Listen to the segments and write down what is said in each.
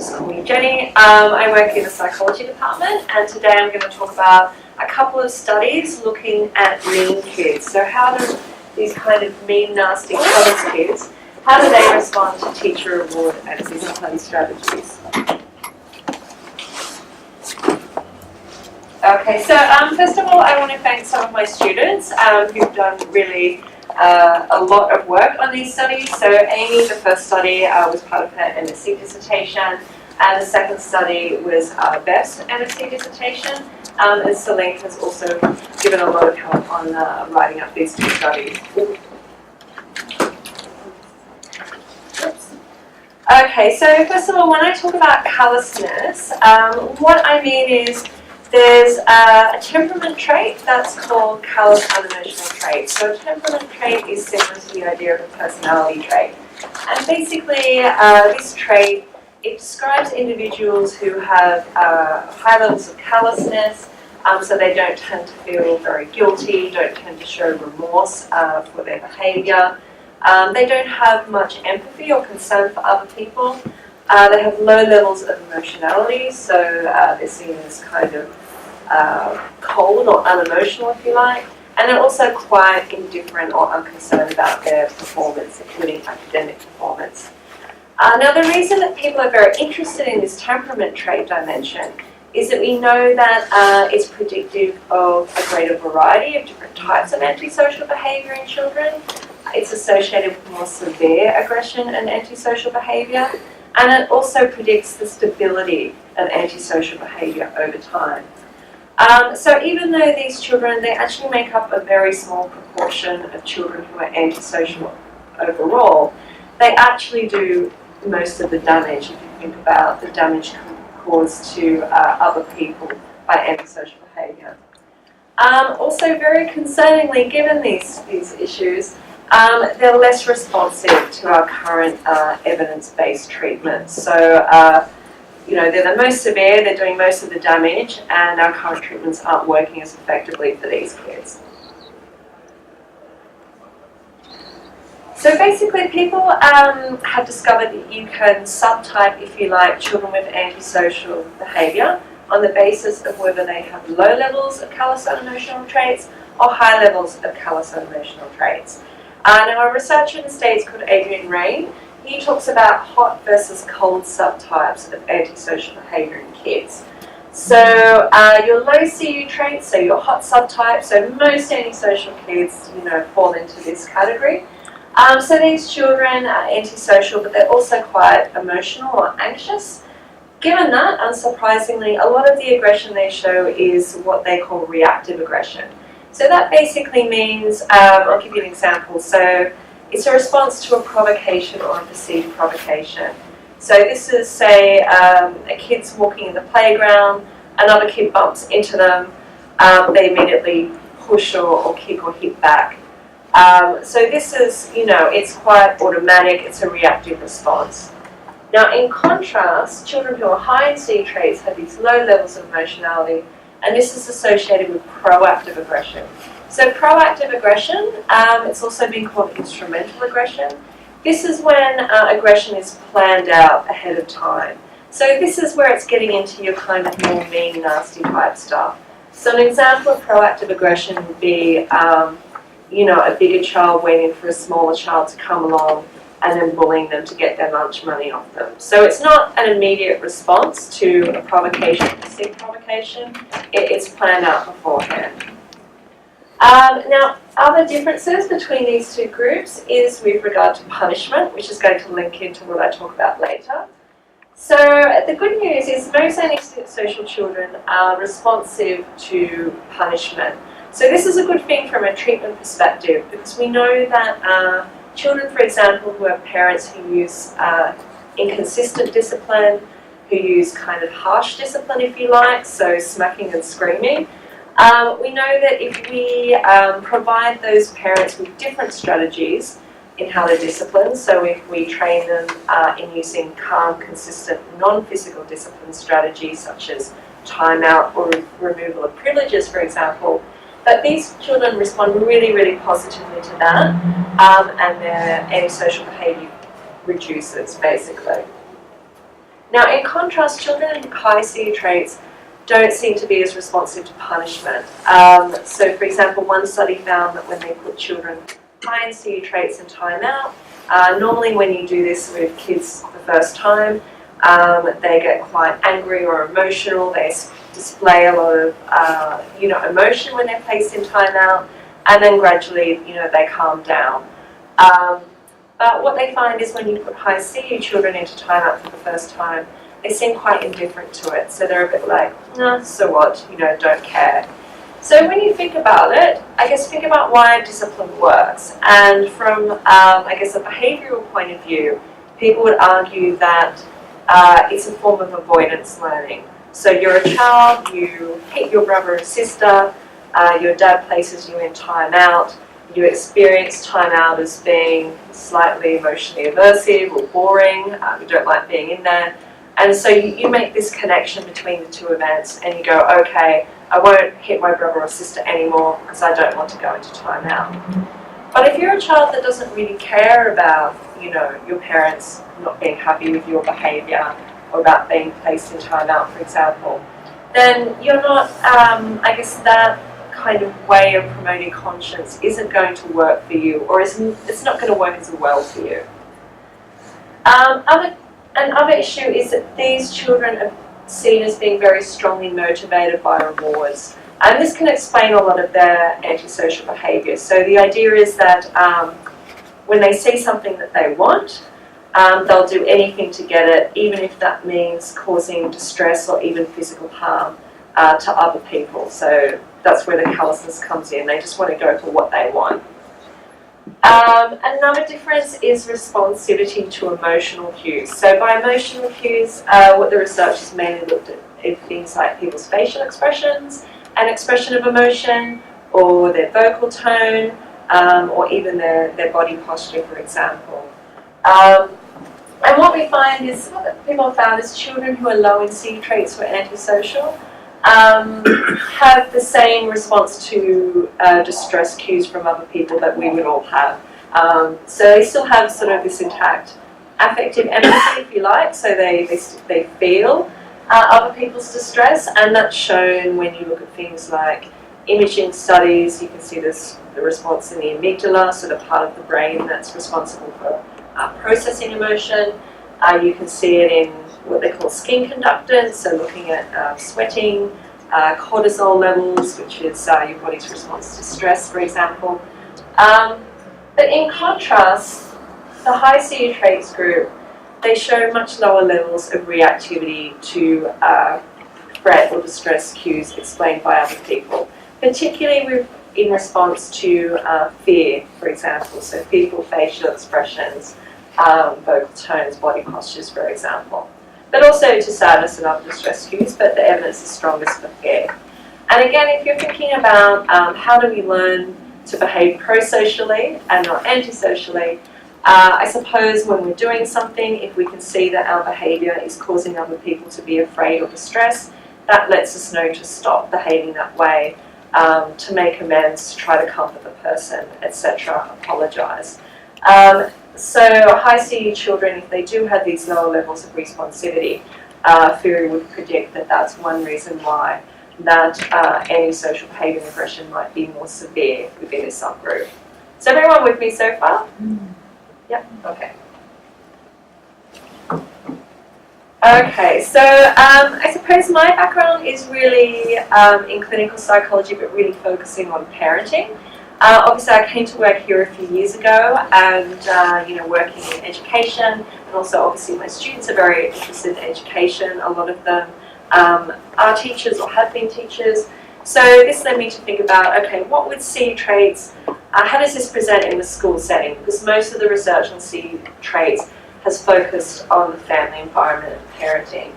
just call me Jenny. I work in the psychology department, and today I'm going to talk about a couple of studies looking at mean kids. So how do these kind of mean, nasty, callous kids, how do they respond to teacher reward and discipline strategies? Okay, so first of all, I want to thank some of my students who've done really a lot of work on these studies. So Amy, the first study, was part of her MSc dissertation, and the second study was Beth's MSc dissertation. And Celine has also given a lot of help on writing up these two studies. Oops. Okay, so first of all, when I talk about callousness, what I mean is there's a temperament trait that's called callous unemotional trait. So a temperament trait is similar to the idea of a personality trait. And basically, this trait, it describes individuals who have high levels of callousness, so they don't tend to feel very guilty, don't tend to show remorse for their behaviour. They don't have much empathy or concern for other people. They have low levels of emotionality, so they're seen as kind of cold or unemotional, if you like. And they're also quite indifferent or unconcerned about their performance, including academic performance. Now, the reason that people are very interested in this temperament trait dimension is that we know that it's predictive of a greater variety of different types of antisocial behaviour in children. It's associated with more severe aggression and antisocial behaviour. And it also predicts the stability of antisocial behaviour over time. So even though these children, they actually make up a very small proportion of children who are antisocial overall, they actually do most of the damage, if you think about the damage caused to other people by antisocial behaviour. Also, very concerningly, given these issues, they're less responsive to our current evidence-based treatments. So, they're the most severe, they're doing most of the damage, and our current treatments aren't working as effectively for these kids. So basically, people have discovered that you can subtype, if you like, children with antisocial behaviour on the basis of whether they have low levels of callous unemotional traits or high levels of callous unemotional traits. Now, a researcher in the States called Adrian Rain, he talks about hot versus cold subtypes of antisocial behaviour in kids. So your low CU traits, so your hot subtype, so most antisocial kids, fall into this category. So these children are antisocial, but they're also quite emotional or anxious. Given that, unsurprisingly, a lot of the aggression they show is what they call reactive aggression. So that basically means, I'll give you an example. So it's a response to a provocation or a perceived provocation. So this is, say, a kid's walking in the playground, another kid bumps into them, they immediately push or kick or hit back. So this is, it's quite automatic, it's a reactive response. Now, in contrast, children who are high in C traits have these low levels of emotionality, and this is associated with proactive aggression. So proactive aggression, it's also been called instrumental aggression. This is when aggression is planned out ahead of time. So this is where it's getting into your kind of more mean, nasty type stuff. So an example of proactive aggression would be, a bigger child waiting for a smaller child to come along and then bullying them to get their lunch money off them. So it's not an immediate response to a provocation, perceived provocation. It's planned out beforehand. Now, other differences between these two groups is with regard to punishment, which is going to link into what I talk about later. So the good news is most antisocial children are responsive to punishment. So this is a good thing from a treatment perspective, because we know that children, for example, who have parents who use inconsistent discipline, who use kind of harsh discipline, if you like, so smacking and screaming, we know that if we provide those parents with different strategies in how to discipline, so if we train them in using calm, consistent, non-physical discipline strategies such as timeout or removal of privileges, for example, that these children respond really, really positively to that, and their antisocial behaviour reduces, basically. Now, in contrast, children with high CU traits don't seem to be as responsive to punishment. So, for example, one study found that when they put children high in CU traits in timeout, normally when you do this with kids the first time, they get quite angry or emotional. They display a lot of, emotion when they're placed in timeout, and then gradually, they calm down. But what they find is when you put high CU children into timeout for the first time, they seem quite indifferent to it. So they're a bit like, nah, so what, don't care. So when you think about it, I guess think about why discipline works. And from, a behavioural point of view, people would argue that it's a form of avoidance learning. So you're a child, you hit your brother or sister, your dad places you in timeout, you experience timeout as being slightly emotionally aversive or boring, you don't like being in there. And so you make this connection between the two events and you go, okay, I won't hit my brother or sister anymore because I don't want to go into timeout. But if you're a child that doesn't really care about, your parents not being happy with your behaviour or about being placed in timeout, for example, then you're not, that kind of way of promoting conscience isn't going to work for you, or it's not going to work as well for you. Another issue is that these children are seen as being very strongly motivated by rewards. And this can explain a lot of their antisocial behaviour. So the idea is that when they see something that they want, they'll do anything to get it, even if that means causing distress or even physical harm to other people. So that's where the callousness comes in. They just want to go for what they want. Another difference is responsivity to emotional cues. So by emotional cues, what the researchers mainly looked at is things like people's facial expressions, an expression of emotion, or their vocal tone, or even their body posture, for example. And what we find is, what people have found is children who are low in CU traits who are antisocial have the same response to distress cues from other people that we would all have. So they still have sort of this intact affective empathy, if you like, so they feel other people's distress, and that's shown when you look at things like imaging studies. You can see this, the response in the amygdala, so the part of the brain that's responsible for processing emotion. You can see it in what they call skin conductors, so looking at sweating, cortisol levels, which is your body's response to stress, for example. But in contrast, the high CU traits group, they show much lower levels of reactivity to threat or distress cues explained by other people, particularly in response to fear, for example, so fearful facial expressions, vocal tones, body postures, for example. But also to sadness and other distress cues, but the evidence is strongest for fear. And again, if you're thinking about how do we learn to behave pro-socially and not antisocially, I suppose when we're doing something, if we can see that our behaviour is causing other people to be afraid or distressed, that lets us know to stop behaving that way, to make amends, to try to comfort the person, etc., apologise. So high CU children, if they do have these lower levels of responsivity, theory would predict that that's one reason why that antisocial behaviour and aggression might be more severe within this subgroup. Is everyone with me so far? Yep, okay. Okay, so I suppose my background is really in clinical psychology, but really focusing on parenting. Obviously, I came to work here a few years ago, and working in education, and also obviously my students are very interested in education. A lot of them are teachers or have been teachers. So this led me to think about, okay, what would CU traits, how does this present in the school setting? Because most of the research on CU traits has focused on the family environment and parenting.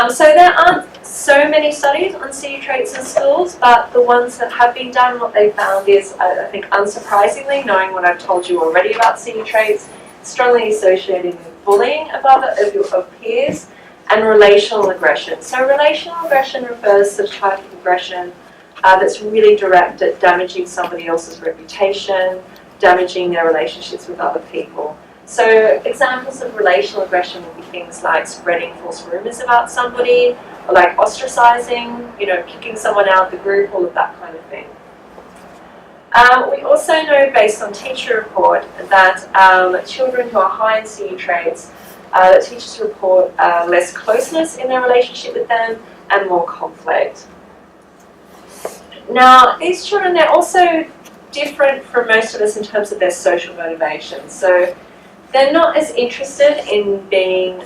So there aren't so many studies on CU traits in schools, but the ones that have been done, what they found is, I think unsurprisingly, knowing what I've told you already about CU traits, strongly associated with bullying of peers and relational aggression. So relational aggression refers to the type of aggression that's really direct at damaging somebody else's reputation, damaging their relationships with other people. So examples of relational aggression would be things like spreading false rumors about somebody, or like ostracizing, kicking someone out of the group, all of that kind of thing. We also know, based on teacher report, that children who are high in CE traits, teachers report less closeness in their relationship with them and more conflict. Now, these children, they're also different from most of us in terms of their social motivation. So they're not as interested in being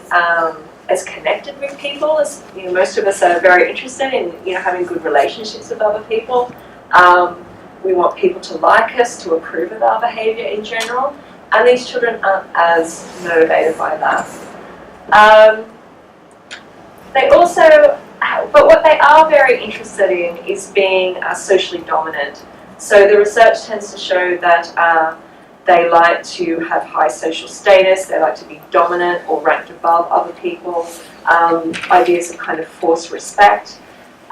as connected with people as most of us are very interested in having good relationships with other people. We want people to like us, to approve of our behaviour in general, and these children aren't as motivated by that. They also, but what they are very interested in is being socially dominant. So the research tends to show that they like to have high social status, they like to be dominant or ranked above other people, ideas of kind of forced respect.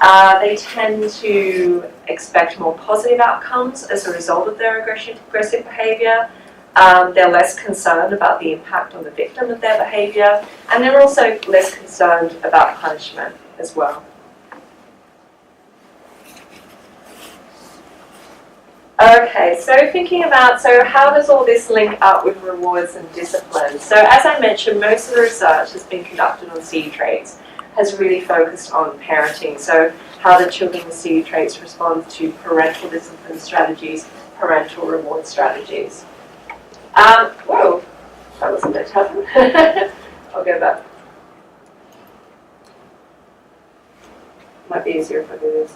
They tend to expect more positive outcomes as a result of their aggressive behaviour. They're less concerned about the impact on the victim of their behaviour, and they're also less concerned about punishment as well. Okay, so thinking about, how does all this link up with rewards and discipline? So as I mentioned, most of the research has been conducted on CE traits, has really focused on parenting. So how the children with CE traits respond to parental discipline strategies, parental reward strategies. Whoa, that was a bit tough. I'll go back. Might be easier if I do this.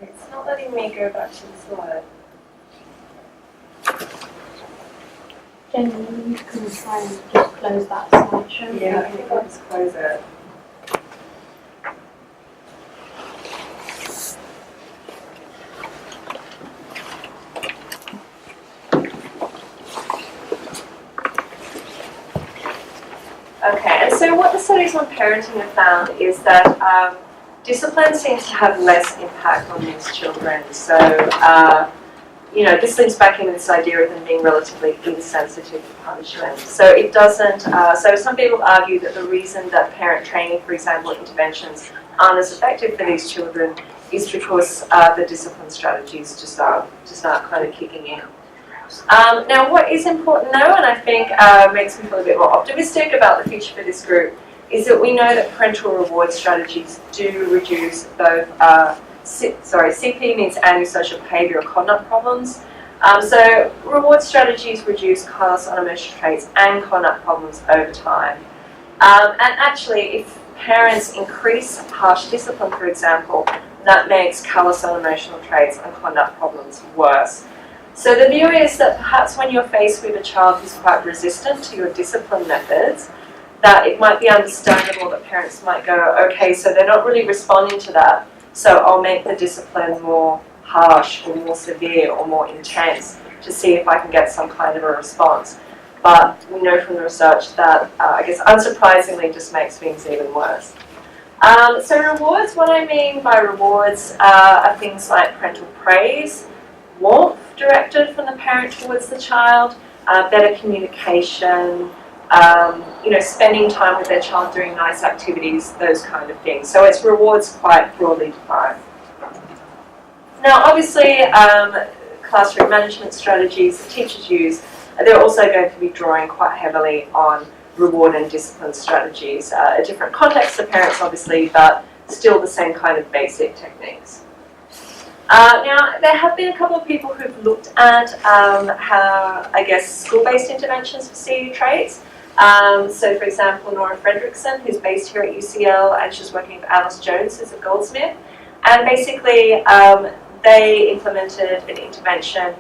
It's not letting me go back to the slide. Jenny, you can try and just close that slideshow. Yeah, I think I'll just close it. Okay, and so what the studies on parenting have found is that discipline seems to have less impact on these children. So, this links back into this idea of them being relatively insensitive to punishment. So it doesn't, so some people argue that the reason that parent training, for example, interventions aren't as effective for these children is because the discipline strategies just aren't kind of kicking in. Now, what is important though, and I think makes me feel a bit more optimistic about the future for this group, is that we know that parental reward strategies do reduce both, CP means antisocial behaviour or conduct problems. So reward strategies reduce callous unemotional traits and conduct problems over time. And actually, if parents increase harsh discipline, for example, that makes callous unemotional traits and conduct problems worse. So the view is that perhaps when you're faced with a child who's quite resistant to your discipline methods, that it might be understandable that parents might go, okay, so they're not really responding to that, so I'll make the discipline more harsh or more severe or more intense to see if I can get some kind of a response. But we know from the research that, I guess unsurprisingly, just makes things even worse. So rewards, what I mean by rewards are things like parental praise, warmth directed from the parent towards the child, better communication, spending time with their child doing nice activities, those kind of things. So it's rewards quite broadly defined. Now obviously classroom management strategies that teachers use, they're also going to be drawing quite heavily on reward and discipline strategies. A different context for parents obviously, but still the same kind of basic techniques. Now, there have been a couple of people who've looked at how, I guess, school-based interventions for CE traits. So for example, Nora Fredrickson, who's based here at UCL, and she's working with Alice Jones, who's at Goldsmith. And basically, they implemented an intervention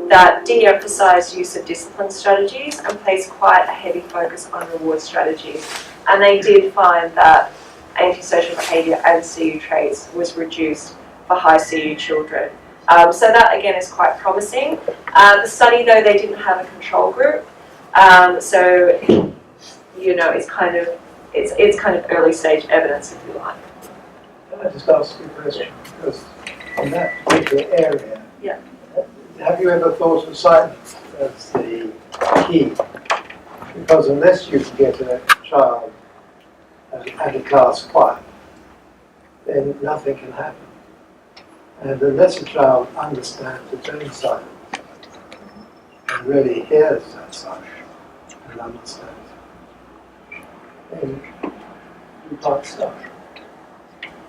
that de-emphasized use of discipline strategies and placed quite a heavy focus on reward strategies. And they did find that antisocial behaviour and CU traits was reduced for high CU children. So that again is quite promising. The study, though, they didn't have a control group, so you know it's kind of early stage evidence, if you like. Can I just ask you a question? Because in that particular area, yeah. Have you ever thought of silence as the key? Because unless you can get a child and a class quiet, then nothing can happen. And unless a child understands its own silence and really hears that silence and understands it, then you can't stop.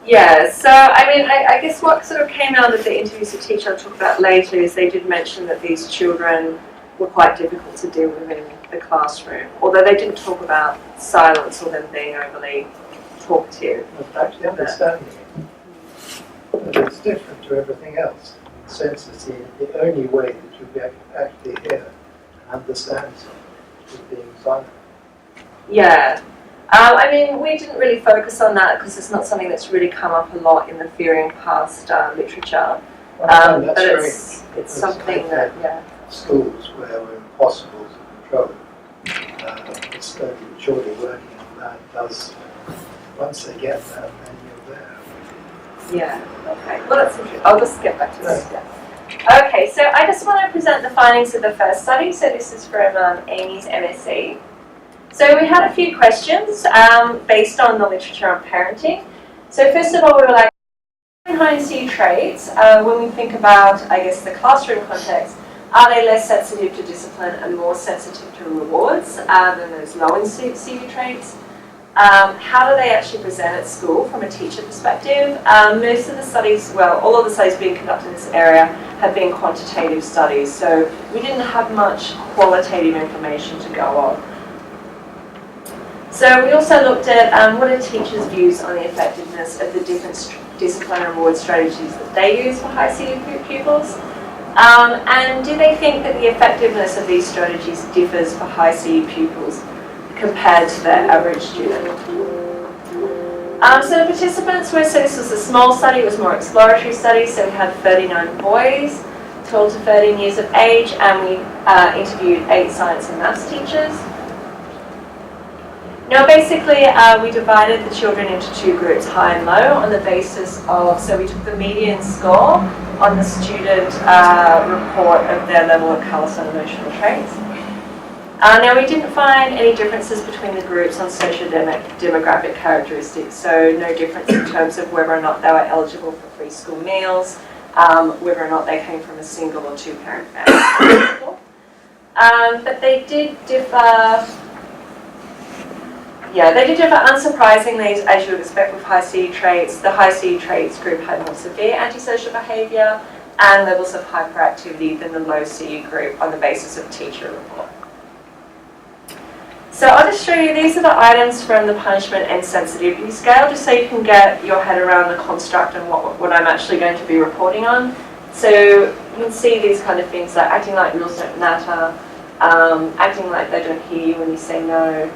Yeah, so I mean, I guess what sort of came out of the interviews the teacher I'll talk about later is they did mention that these children were quite difficult to deal with in the classroom, although they didn't talk about silence or them being overly talkative. But actually understanding it. But it's different to everything else. In the sense it's the only way that you'll be able to actually hear and understand something is being silent. Yeah. I mean, we didn't really focus on that because it's not something that's really come up a lot in the theory and past literature. But it's something that, yeah. Schools where we're impossible to control. The study surely working on that does, once they get that, then you're there. Yeah, okay. Well, that's interesting. I'll just get back to this. Yeah. Okay, so I just want to present the findings of the first study. So this is from Amy's MSc. So we had a few questions based on the literature on parenting. So first of all, we were like, high CU traits, when we think about, I guess, the classroom context, are they less sensitive to discipline and more sensitive to rewards than those low in CU traits? How do they actually present at school from a teacher perspective? Most of the studies, well, all of the studies being conducted in this area have been quantitative studies, so we didn't have much qualitative information to go on. So we also looked at what are teachers' views on the effectiveness of the different discipline and reward strategies that they use for high CU pupils, and do they think that the effectiveness of these strategies differs for high CU pupils compared to their average student? So the participants were, so this was a small study, it was more exploratory study, so we had 39 boys, 12 to 13 years of age, and we interviewed 8 science and maths teachers. Now basically we divided the children into 2 groups, high and low, on the basis of, so we took the median score on the student report of their level of callous and emotional traits. Now we didn't find any differences between the groups on socio-demographic characteristics, so no difference in terms of whether or not they were eligible for free school meals, whether or not they came from a single or 2-parent family. But they did differ. Yeah, they did differ unsurprisingly, as you would expect with high CU traits. The high CU traits group had more severe antisocial behaviour and levels of hyperactivity than the low CU group on the basis of teacher report. So I'll just show you, these are the items from the punishment and sensitivity scale, just so you can get your head around the construct and what I'm actually going to be reporting on. So you can see these kind of things like acting like rules don't matter, acting like they don't hear you when you say no,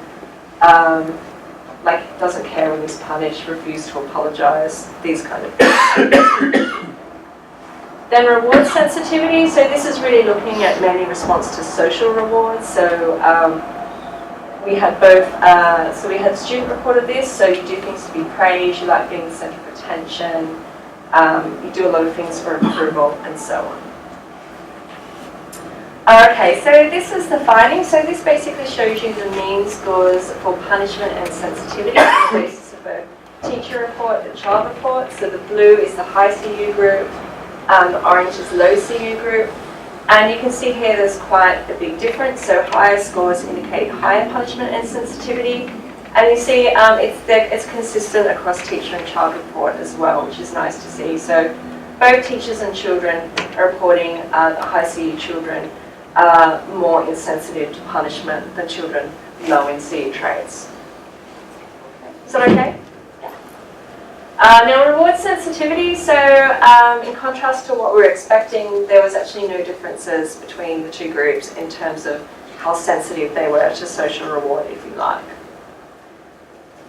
like doesn't care when he's punished, refuse to apologise, these kind of things. Then reward sensitivity, so this is really looking at mainly response to social rewards. So we had both, so we had student reported this, so you do things to be praised, you like being the centre of attention, you do a lot of things for approval and so on. Okay, so this is the finding. So this basically shows you the mean scores for punishment and sensitivity on the basis of a teacher report and child report. So the blue is the high CU group, the orange is low CU group. And you can see here there's quite a big difference. So higher scores indicate higher punishment and sensitivity. And you see it's consistent across teacher and child report as well, which is nice to see. So both teachers and children are reporting the high CU children are more insensitive to punishment than children low in CU traits. Is that okay? Now, reward sensitivity, so in contrast to what we were expecting, there was actually no differences between the two groups in terms of how sensitive they were to social reward, if you like.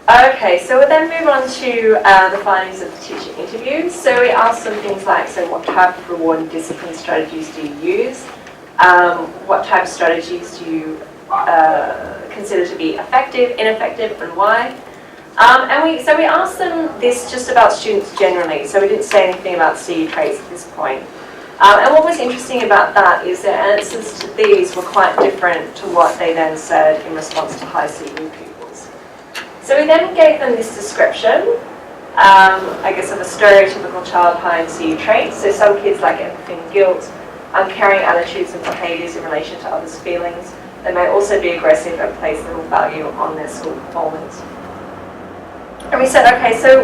Okay, so we'll then move on to the findings of the teacher interviews. So we asked them things like, so what type of reward and discipline strategies do you use? What type of strategies do you consider to be effective, ineffective, and why? So we asked them this just about students generally, so we didn't say anything about CU traits at this point. And what was interesting about that is their answers to these were quite different to what they then said in response to high CU pupils. So we then gave them this description, I guess, of a stereotypical child high in CU traits. So some kids like empathy and guilt, carrying attitudes and behaviours in relation to others' feelings. They may also be aggressive and place little value on their school performance. And we said, okay, so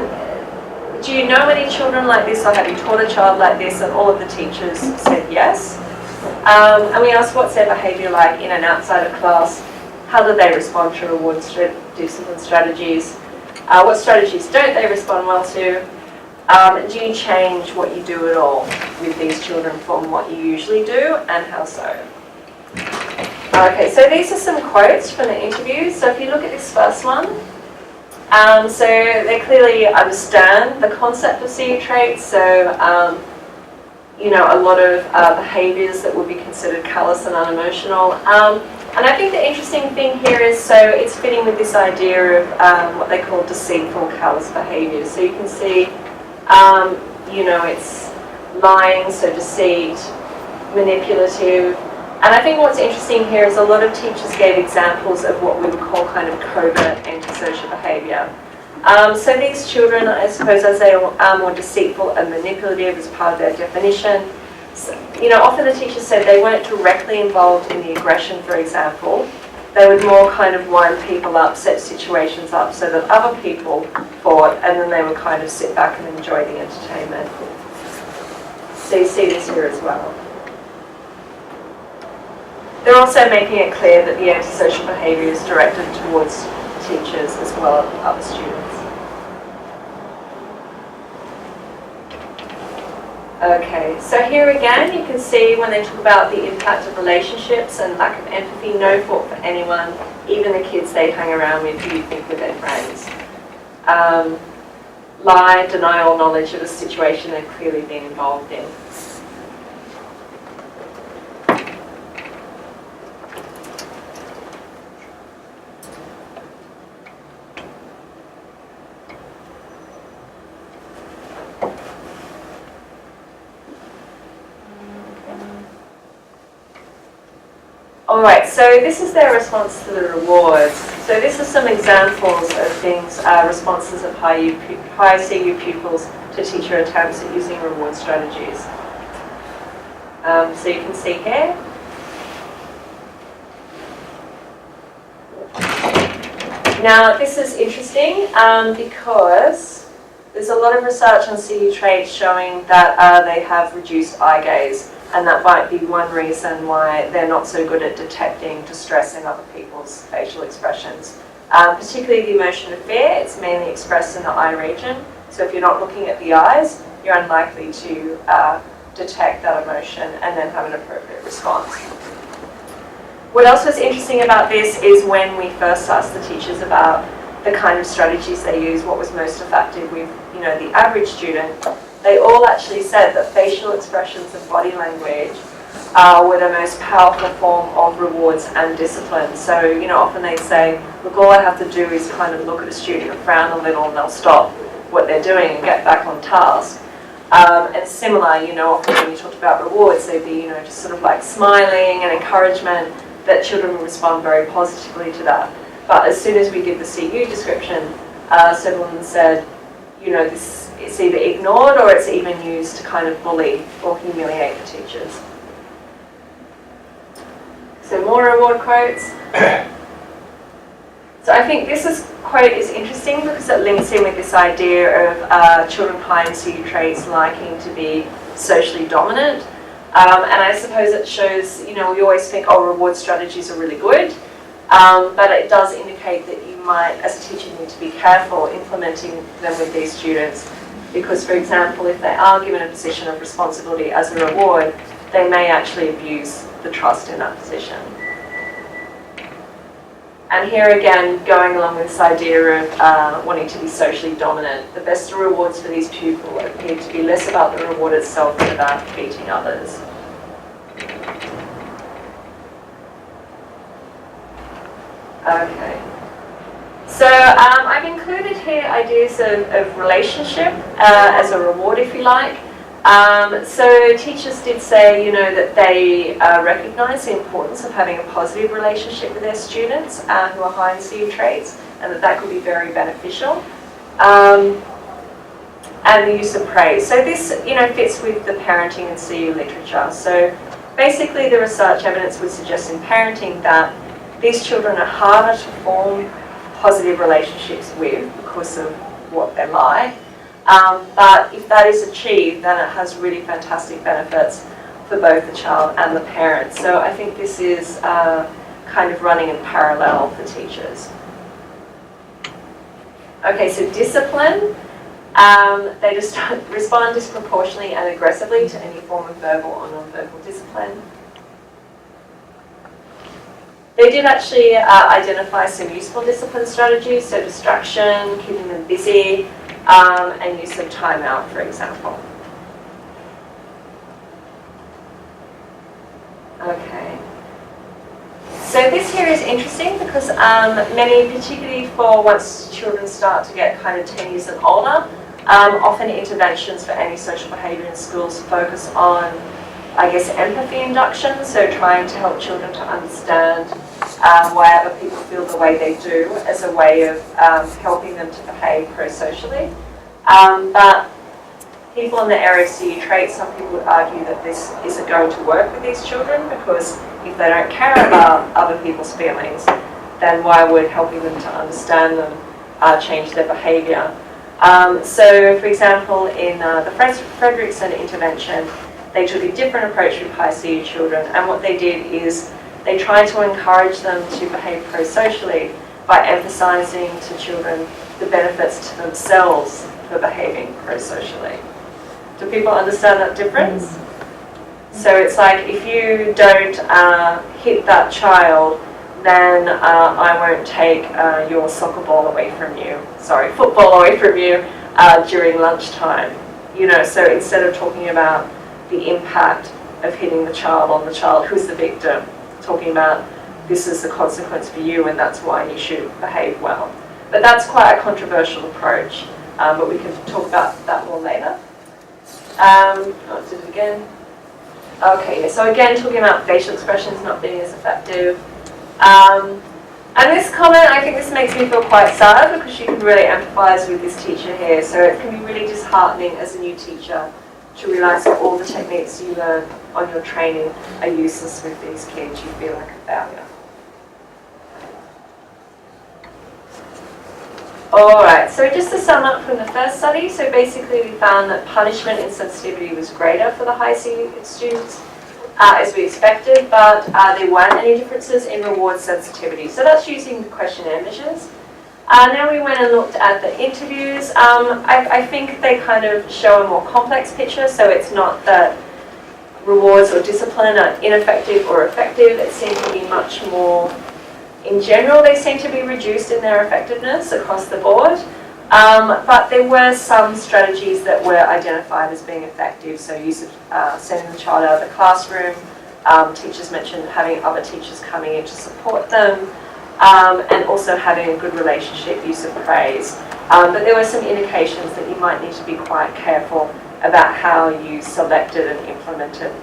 do you know any children like this, or have you taught a child like this? And all of the teachers said yes. And we asked, what's their behaviour like in and outside of class? How do they respond to reward discipline strategies? What strategies don't they respond well to? Do you change what you do at all with these children from what you usually do, and how so? Okay, so these are some quotes from the interviews. So if you look at this first one, so they clearly understand the concept of CU traits. So, you know, a lot of behaviours that would be considered callous and unemotional. And I think the interesting thing here is, so it's fitting with this idea of what they call deceitful callous behaviours. So you can see, you know, it's lying, so deceit, manipulative. And I think what's interesting here is a lot of teachers gave examples of what we would call kind of covert antisocial behaviour. So these children, I suppose, as they are more deceitful and manipulative as part of their definition, so, you know, often the teachers said they weren't directly involved in the aggression, for example. They would more kind of wind people up, set situations up so that other people fought, and then they would kind of sit back and enjoy the entertainment. So you see this here as well. They're also making it clear that the antisocial behaviour is directed towards teachers as well as other students. Okay, so here again you can see when they talk about the impact of relationships and lack of empathy, no thought for anyone, even the kids they hang around with who you think were their friends. Lie, denial, knowledge of a situation they've clearly been involved in. Alright, so this is their response to the rewards. So this is some examples of things, responses of high CU pupils to teacher attempts at using reward strategies. So you can see here. Now this is interesting because there's a lot of research on CU traits showing that they have reduced eye gaze. And that might be one reason why they're not so good at detecting distress in other people's facial expressions. Particularly the emotion of fear, it's mainly expressed in the eye region. So if you're not looking at the eyes, you're unlikely to detect that emotion and then have an appropriate response. What else was interesting about this is when we first asked the teachers about the kind of strategies they use, what was most effective with, you know, the average student, they all actually said that facial expressions and body language were the most powerful form of rewards and discipline. So, you know, often they say, look, all I have to do is kind of look at a student and frown a little and they'll stop what they're doing and get back on task. And similar, you know, often when you talked about rewards, they'd be, you know, just sort of like smiling and encouragement, that children will respond very positively to that. But as soon as we give the CU description, several of them said, you know, this it's either ignored or it's even used to kind of bully or humiliate the teachers. So more reward quotes. So I think this quote is interesting because it links in with this idea of children high in CU traits liking to be socially dominant. And I suppose it shows, we always think, oh, reward strategies are really good, but it does indicate that you might, as a teacher, need to be careful implementing them with these students, because, for example, if they are given a position of responsibility as a reward, they may actually abuse the trust in that position. And here again, going along with this idea of wanting to be socially dominant, the best rewards for these pupils appear to be less about the reward itself than about beating others. Okay. So I've included here ideas of relationship as a reward, if you like. So teachers did say, that they recognise the importance of having a positive relationship with their students who are high in CU traits, and that could be very beneficial. And the use of praise. So this, fits with the parenting and CU literature. So basically, the research evidence would suggest in parenting that these children are harder to form positive relationships with because of what they're like. But if that is achieved, then it has really fantastic benefits for both the child and the parent. So I think this is kind of running in parallel for teachers. Okay, so discipline. They just respond disproportionately and aggressively to any form of verbal or non-verbal discipline. They did actually identify some useful discipline strategies, so distraction, keeping them busy, and use of timeout, for example. Okay. So this here is interesting because many, particularly for once children start to get kind of 10 years and older, often interventions for antisocial behaviour in schools focus on, I guess, empathy induction, so trying to help children to understand why other people feel the way they do as a way of helping them to behave pro-socially. But people in the area of CU traits, some people would argue that this isn't going to work with these children because if they don't care about other people's feelings, then why would helping them to understand them change their behaviour? So, for example, in the Frederickson intervention, they took a different approach with high CU children, and what they did is they tried to encourage them to behave pro-socially by emphasising to children the benefits to themselves for behaving pro-socially. Do people understand that difference? So it's like, if you don't hit that child, then I won't take your soccer ball away from you, football away from you during lunchtime. So instead of talking about the impact of hitting the child on the child who's the victim, talking about this is the consequence for you and that's why you should behave well. But that's quite a controversial approach, but we can talk about that more later. I'll do it again. Okay, so again, talking about facial expressions not being as effective. And this comment, I think this makes me feel quite sad because you can really empathise with this teacher here. So it can be really disheartening as a new teacher to realise that all the techniques you learn on your training are useless with these kids. You feel like a failure. Alright, so just to sum up from the first study, so basically we found that punishment insensitivity was greater for the high CU students as we expected, but there weren't any differences in reward sensitivity. So that's using the questionnaire measures. Now we went and looked at the interviews. I think they kind of show a more complex picture, so it's not that rewards or discipline are ineffective or effective. It seems to be much more, in general, they seem to be reduced in their effectiveness across the board. But there were some strategies that were identified as being effective, so use of sending the child out of the classroom. Teachers mentioned having other teachers coming in to support them, and also having a good relationship, use of praise. But there were some indications that you might need to be quite careful about how you selected and implemented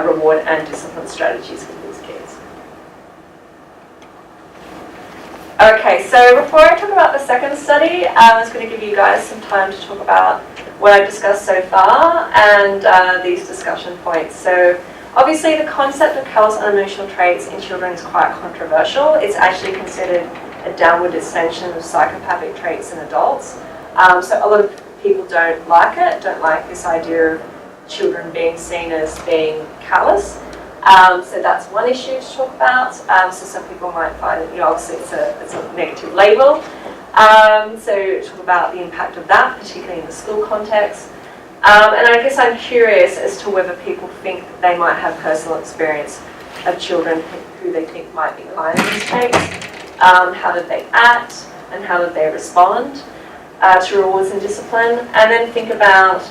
reward and discipline strategies with these kids. Okay, so before I talk about the second study, I was going to give you guys some time to talk about what I've discussed so far and these discussion points. So obviously the concept of Callous unemotional traits in children is quite controversial. It's actually considered a downward extension of psychopathic traits in adults. So a lot of people don't like it, don't like this idea of children being seen as being callous. So that's one issue to talk about. So some people might find that, obviously it's a negative label. So talk about the impact of that, particularly in the school context. And I guess I'm curious as to whether people think that they might have personal experience of children who they think might be behind these traits. How did they act and how did they respond to rewards and discipline? And then think about,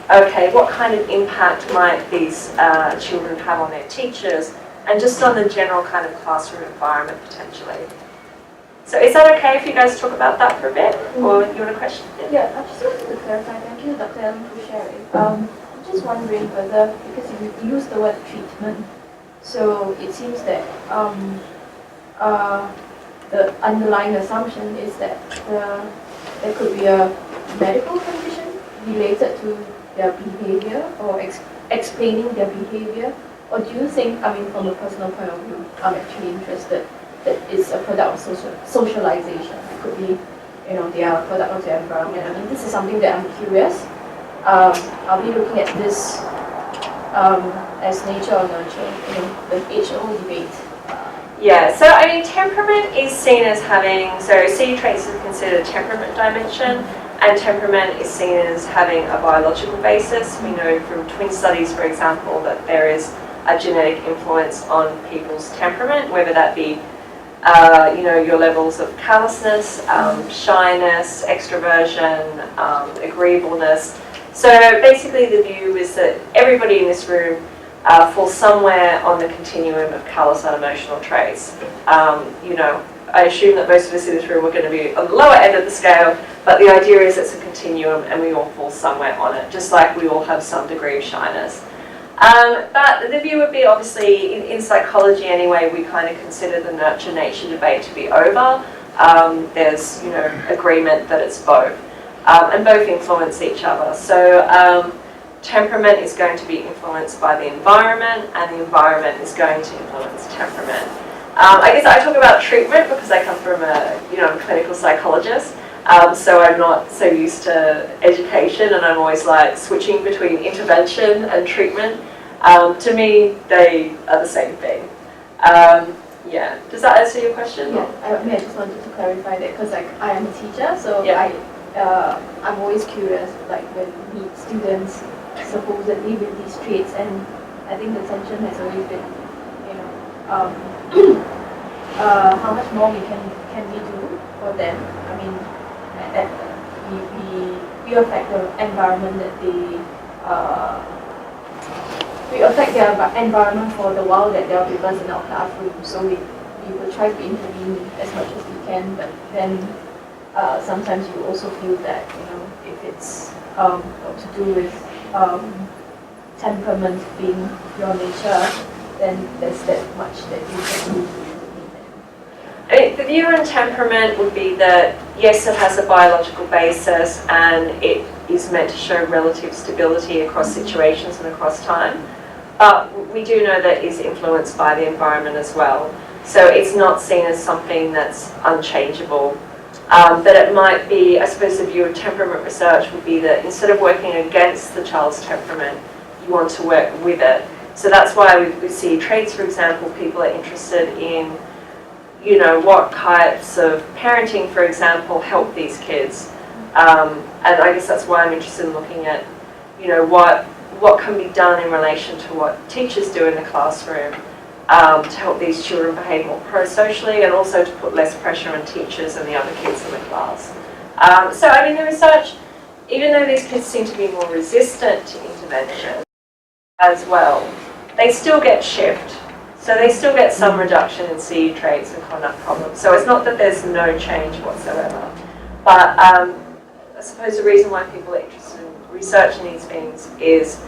okay, what kind of impact might these children have on their teachers and just on the general kind of classroom environment potentially. So is that okay if you guys talk about that for a bit? Or you want a question? Yeah, I just wanted to clarify. Thank you, Dr. Allen, for sharing. I'm just wondering whether, because you use the word treatment, so it seems that the underlying assumption is that there could be a medical condition related to their behavior or explaining their behavior. Or do you think, from a personal point of view, I'm actually interested that it's a product of socialization. It could be, they are a product of their environment. This is something that I'm curious. Are we looking at this as nature or nurture? The age-old debate. Yeah, so temperament is seen as having, so C traits is considered a temperament dimension, and temperament is seen as having a biological basis. We know from twin studies, for example, that there is a genetic influence on people's temperament, whether that be your levels of callousness, shyness, extroversion, agreeableness. So basically the view is that everybody in this room falls somewhere on the continuum of callous unemotional traits. I assume that most of us in this room are going to be on the lower end of the scale, but the idea is it's a continuum and we all fall somewhere on it, just like we all have some degree of shyness. But the view would be, obviously, in psychology anyway, we kind of consider the nurture-nature debate to be over. There's, agreement that it's both. And both influence each other. So temperament is going to be influenced by the environment, and the environment is going to influence temperament. I guess I talk about treatment because I come from I'm a clinical psychologist. So I'm not so used to education, and I'm always like switching between intervention and treatment. To me, they are the same thing. Yeah. Does that answer your question? Yeah. I just wanted to clarify that because I am a teacher, so yeah. I'm always curious, when we meet students supposedly with these traits, and I think the tension has always been, how much more can we do for them? That we affect the environment that they we affect their environment for the while that they are with us in our classroom. So we will try to intervene as much as we can, but then sometimes you also feel that if it's got to do with temperament being your nature, then there's that much that you can do. The view on temperament would be that, yes, it has a biological basis and it is meant to show relative stability across situations and across time. But we do know that it is influenced by the environment as well. So it's not seen as something that's unchangeable. But it might be, I suppose the view of temperament research would be that instead of working against the child's temperament, you want to work with it. So that's why we see traits, for example, people are interested in what types of parenting, for example, help these kids. And I guess that's why I'm interested in looking at, what can be done in relation to what teachers do in the classroom to help these children behave more pro-socially, and also to put less pressure on teachers and the other kids in the class. So the research, even though these kids seem to be more resistant to intervention as well, they still get shift. So they still get some reduction in CE traits and conduct problems. So it's not that there's no change whatsoever. But I suppose the reason why people are interested in researching these things is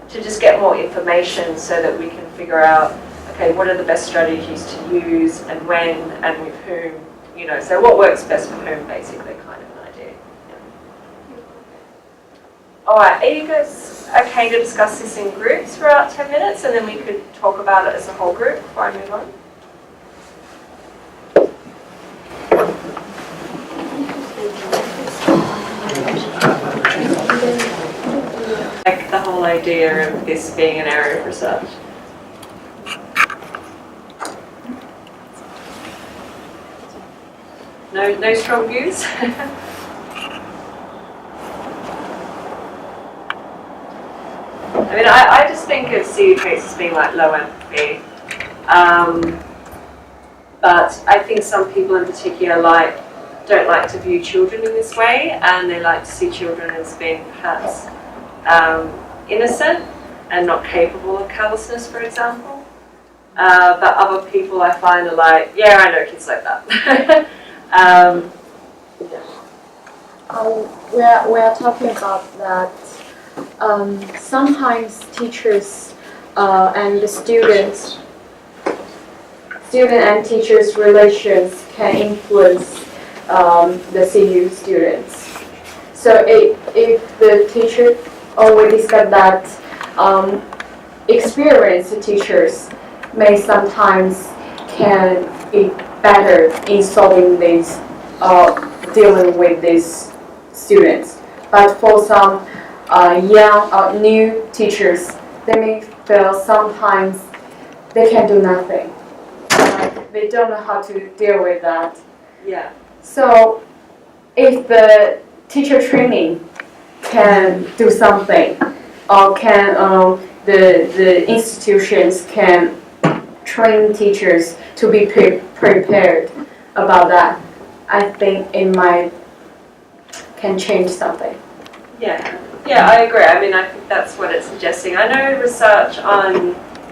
to just get more information so that we can figure out, okay, what are the best strategies to use and when and with whom, so what works best for whom, basically, kind of an idea. Yeah. All right, are you guys okay to discuss this in groups for about 10 minutes, and then we could talk about it as a whole group before I move on? Like the whole idea idea of this being an area of research. No strong views? I mean, I just think of CU traits as being like low empathy. But I think some people in particular don't like to view children in this way, and they like to see children as being perhaps innocent and not capable of callousness, for example. But other people I find are like, yeah, I know kids like that. We are talking about that. Sometimes teachers and the student and teachers' relations can influence the CU students. So if the teacher, we discussed that experienced teachers may sometimes can be better in solving these, dealing with these students. But for some young new teachers, they may feel sometimes they can do nothing. They don't know how to deal with that. Yeah. So if the teacher training can do something, or can the institutions can train teachers to be prepared about that, I think it might can change something. Yeah, I agree. I mean, I think that's what it's suggesting. I know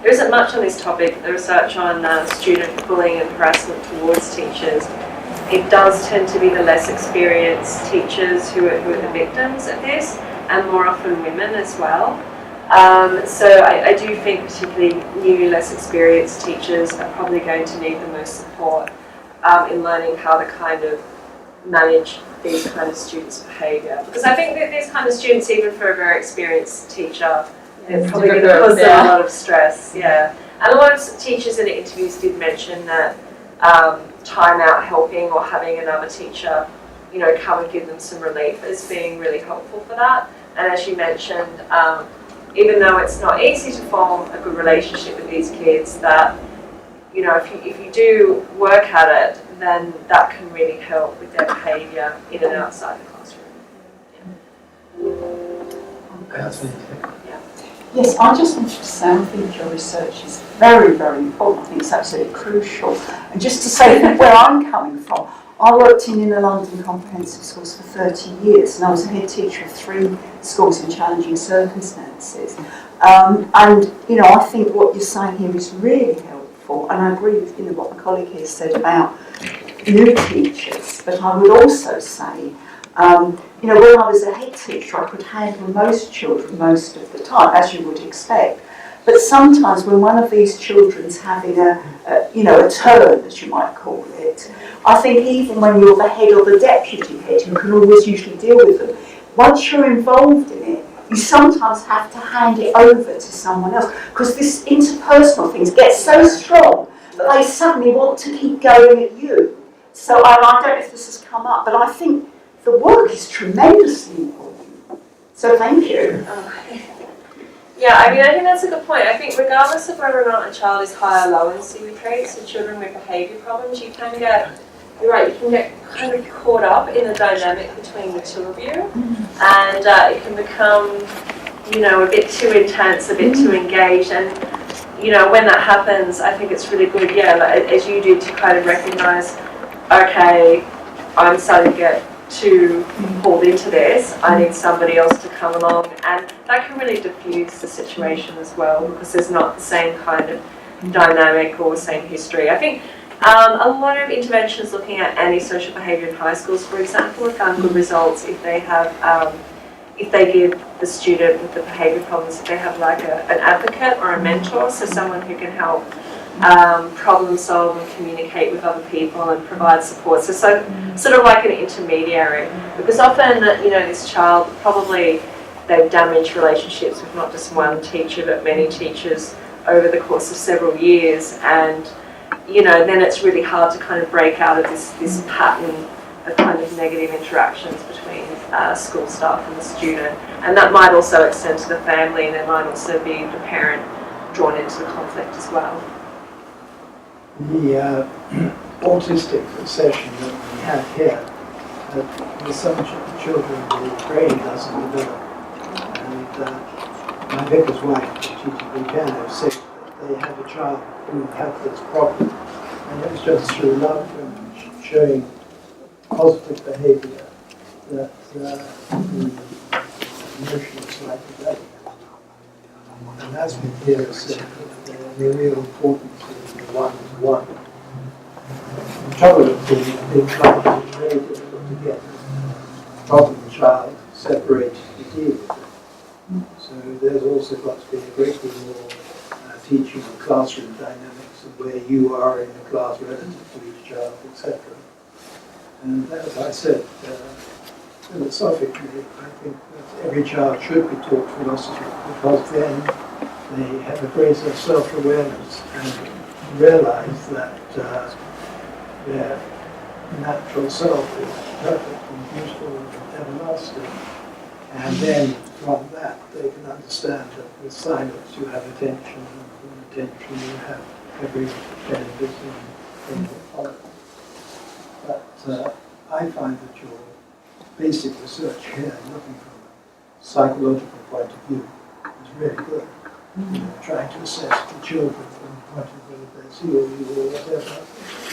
there isn't much on this topic, the research on student bullying and harassment towards teachers. It does tend to be the less experienced teachers who are the victims of this, and more often women as well. So I do think particularly new, less experienced teachers are probably going to need the most support in learning how to kind of manage these kind of students' behaviour. Because I think that these kind of students, even for a very experienced teacher, they're probably going to cause them a lot of stress. Yeah, and a lot of teachers in the interviews did mention that time out helping or having another teacher, come and give them some relief as being really helpful for that. And as you mentioned, even though it's not easy to form a good relationship with these kids, that if you do work at it, then that can really help with their behaviour in and outside the classroom. Yeah. Yes, I just wanted to say I think your research is very, very important. I think it's absolutely crucial. And just to say where I'm coming from, I worked in the London Comprehensive Schools for 30 years, and I was a head teacher of 3 schools in challenging circumstances. And I think what you're saying here is really helpful, and I agree with what my colleague here said about new teachers. But I would also say, when I was a head teacher, I could handle most children most of the time, as you would expect. But sometimes when one of these children's having a turn, as you might call it, I think even when you're the head or the deputy head, you can always usually deal with them. Once you're involved in it, you sometimes have to hand it over to someone else, because this interpersonal things get so strong that they suddenly want to keep going at you. So I don't know if this has come up, but I think the work is tremendously important. So thank you. Yeah, I think that's a good point. I think regardless of whether or not a child is high or low in CU traits, so children with behaviour problems, you can get kind of caught up in the dynamic between the two of you, and it can become, a bit too intense, a bit too engaged, and, when that happens, I think it's really good, as you did, to kind of recognise, okay, I'm starting to get too pulled into this, I need somebody else to come along, and that can really diffuse the situation as well, because there's not the same kind of dynamic or same history. I think a lot of interventions looking at antisocial behaviour in high schools, for example, have found good results if they have, if they give the student with the behaviour problems, if they have like an advocate or a mentor, so someone who can help problem solve and communicate with other people and provide support. So sort of like an intermediary, because often, this child probably they've damaged relationships with not just one teacher but many teachers over the course of several years, and then it's really hard to kind of break out of this pattern the kind of negative interactions between school staff and the student. And that might also extend to the family, and there might also be the parent drawn into the conflict as well. The autistic session that we have here, with some children, the brain doesn't develop. And my vicar's wife, she's a Buchanan, said that they had a child who had this problem. And it was just through love and showing positive behaviour that the emotional side developed. And that's been clearly said, that the real importance is the one-to-one. The trouble with being trying is very difficult to get the problem child separated to deal with it. So there's also got to be a great deal more teaching of classroom dynamics and where you are in the class relative to each child, etc. And as I said, philosophically, I think that every child should be taught philosophy, because then they have a greater self-awareness and realize that their natural self is perfect and beautiful and everlasting. And then from that they can understand that with silence you have attention, and from attention you have every benefit and thing that follows. But I find that your basic research here, looking from a psychological point of view, is really good. You know, trying to assess the children from the point of view of their theory or whatever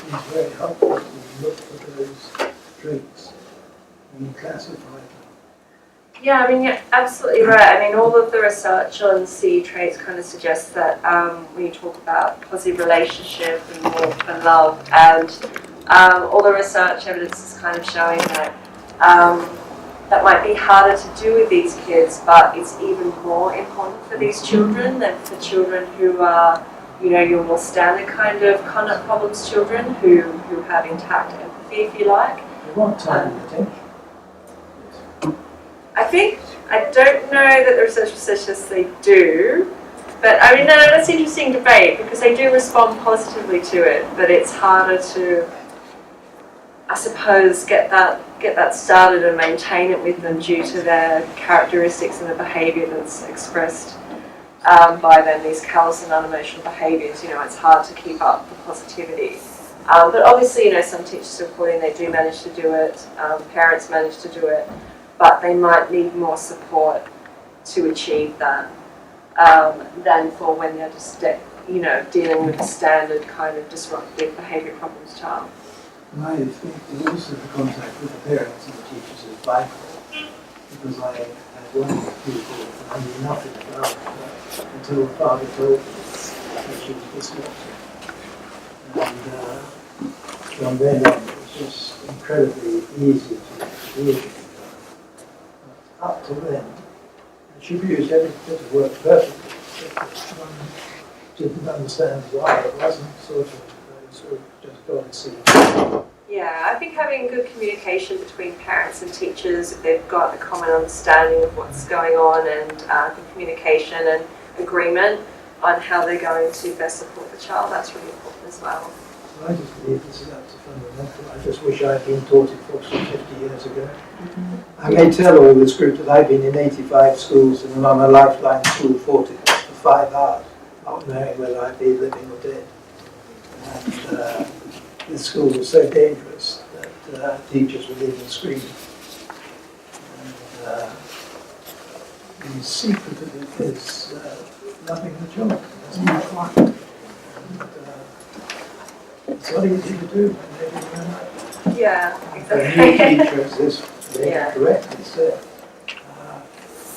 is very helpful to look for those traits and classify them. Yeah, I mean, you're absolutely right. I mean, all of the research on C traits kind of suggests that when you talk about positive relationship and warmth and love, and all the research evidence is kind of showing that that might be harder to do with these kids, but it's even more important for these children than for children who are, you know, your more standard kind of conduct problems children who have intact empathy, if you like. They want time and attention. I don't know that the research suggests they do, but I mean, no, that's an interesting debate because they do respond positively to it, but it's harder to, I suppose, get that started and maintain it with them due to their characteristics and the behaviour that's expressed by them, these callous and unemotional behaviours. You know, it's hard to keep up the positivity. But obviously, you know, some teachers are reporting they do manage to do it, parents manage to do it, but they might need more support to achieve that than for when they're just, you know, dealing with a standard kind of disruptive behaviour problems child. I think also the contact with the parents and the teachers is vital, because I had one of the people I knew nothing about her until the father told me that she was dyslexic. And from then on it was just incredibly easy to deal with. Up to then, she used every bit of work perfectly, but one didn't understand why it wasn't sort of just go and see. Yeah, I think having good communication between parents and teachers, if they've got a common understanding of what's going on and good communication and agreement on how they're going to best support the child, that's really important as well. I just believe this is fundamental. I just wish I had been taught it 50 years ago. I may tell all this group that I've been in 85 schools and on a lifeline school for 5 hours, not knowing whether I'd be living or dead. And this school was so dangerous that teachers were even screaming. And the secret of it is loving the children. That's my point. It's not easy to do when they're doing that. Yeah, exactly. The new teacher, as this lady correctly said,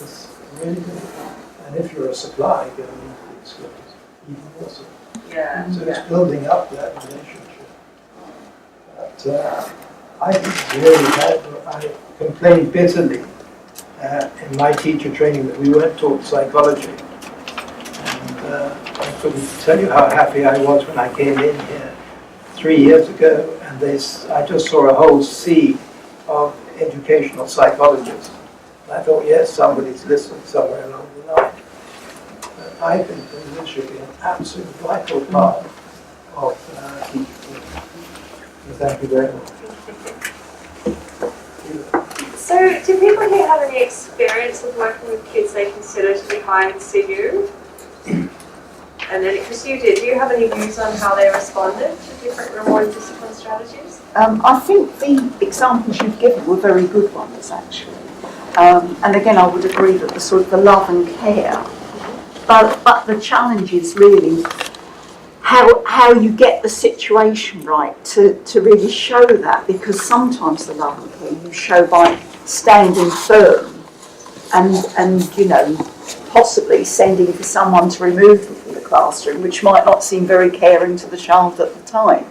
it's really difficult. And if you're a supply going into these schools, even more so. Yeah. So it's building up that relationship. But I think it's really bad. I complained bitterly in my teacher training that we weren't taught psychology. And I couldn't tell you how happy I was when I came in here 3 years ago, and I just saw a whole sea of educational psychologists. And I thought, yes, somebody's listened somewhere along the line. But I think that this should be an absolute vital part of teaching. So thank you very much. So, do people here have any experience of working with kids they consider to be high in CU? And then, because you did, do you have any views on how they responded to different reward and discipline strategies? I think the examples you've given were very good ones, actually. And again, I would agree that the sort of the love and care, but the challenge is really how you get the situation right to really show that, because sometimes the love and care you show by standing firm and you know, possibly sending for someone to remove them from the classroom, which might not seem very caring to the child at the time.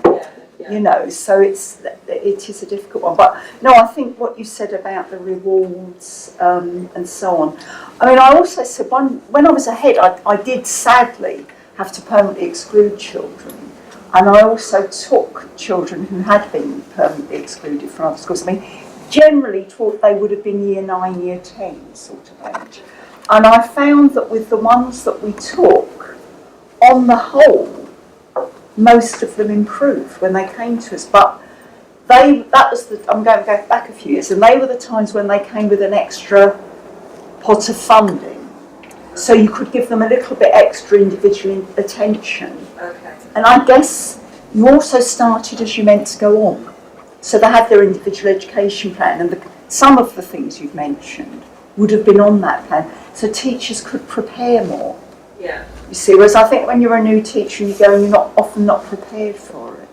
You know, so it is a difficult one. But no, I think what you said about the rewards and so on. I mean, I also said when I was a head, I did sadly have to permanently exclude children. And I also took children who had been permanently excluded from other schools. I mean, generally taught they would have been year 9, year 10 sort of age. And I found that with the ones that we took, on the whole, most of them improved when they came to us. But I'm going back a few years, and they were the times when they came with an extra pot of funding. So you could give them a little bit extra individual attention. Okay. And I guess you also started as you meant to go on. So they had their individual education plan, and some of the things you've mentioned would have been on that plan. So teachers could prepare more. Yeah. You see, whereas I think when you're a new teacher and you go, you're often not prepared for it.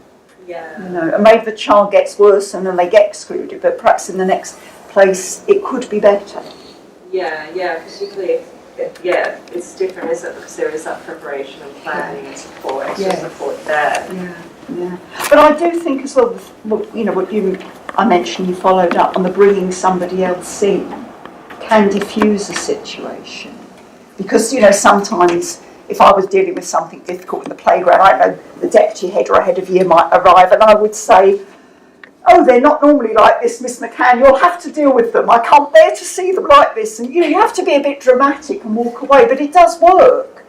Yeah. You know, and maybe the child gets worse and then they get excluded, but perhaps in the next place it could be better. Yeah, particularly, it's different, isn't it? Because there is that preparation and planning and support, extra support there. Yeah. But I do think as well, you know, I mentioned you followed up on the bringing somebody else in can diffuse a situation. Because, you know, sometimes if I was dealing with something difficult in the playground, I know the deputy head or a head of year might arrive and I would say, oh, they're not normally like this, Miss McCann, you'll have to deal with them. I can't bear to see them like this. And, you know, you have to be a bit dramatic and walk away, but it does work.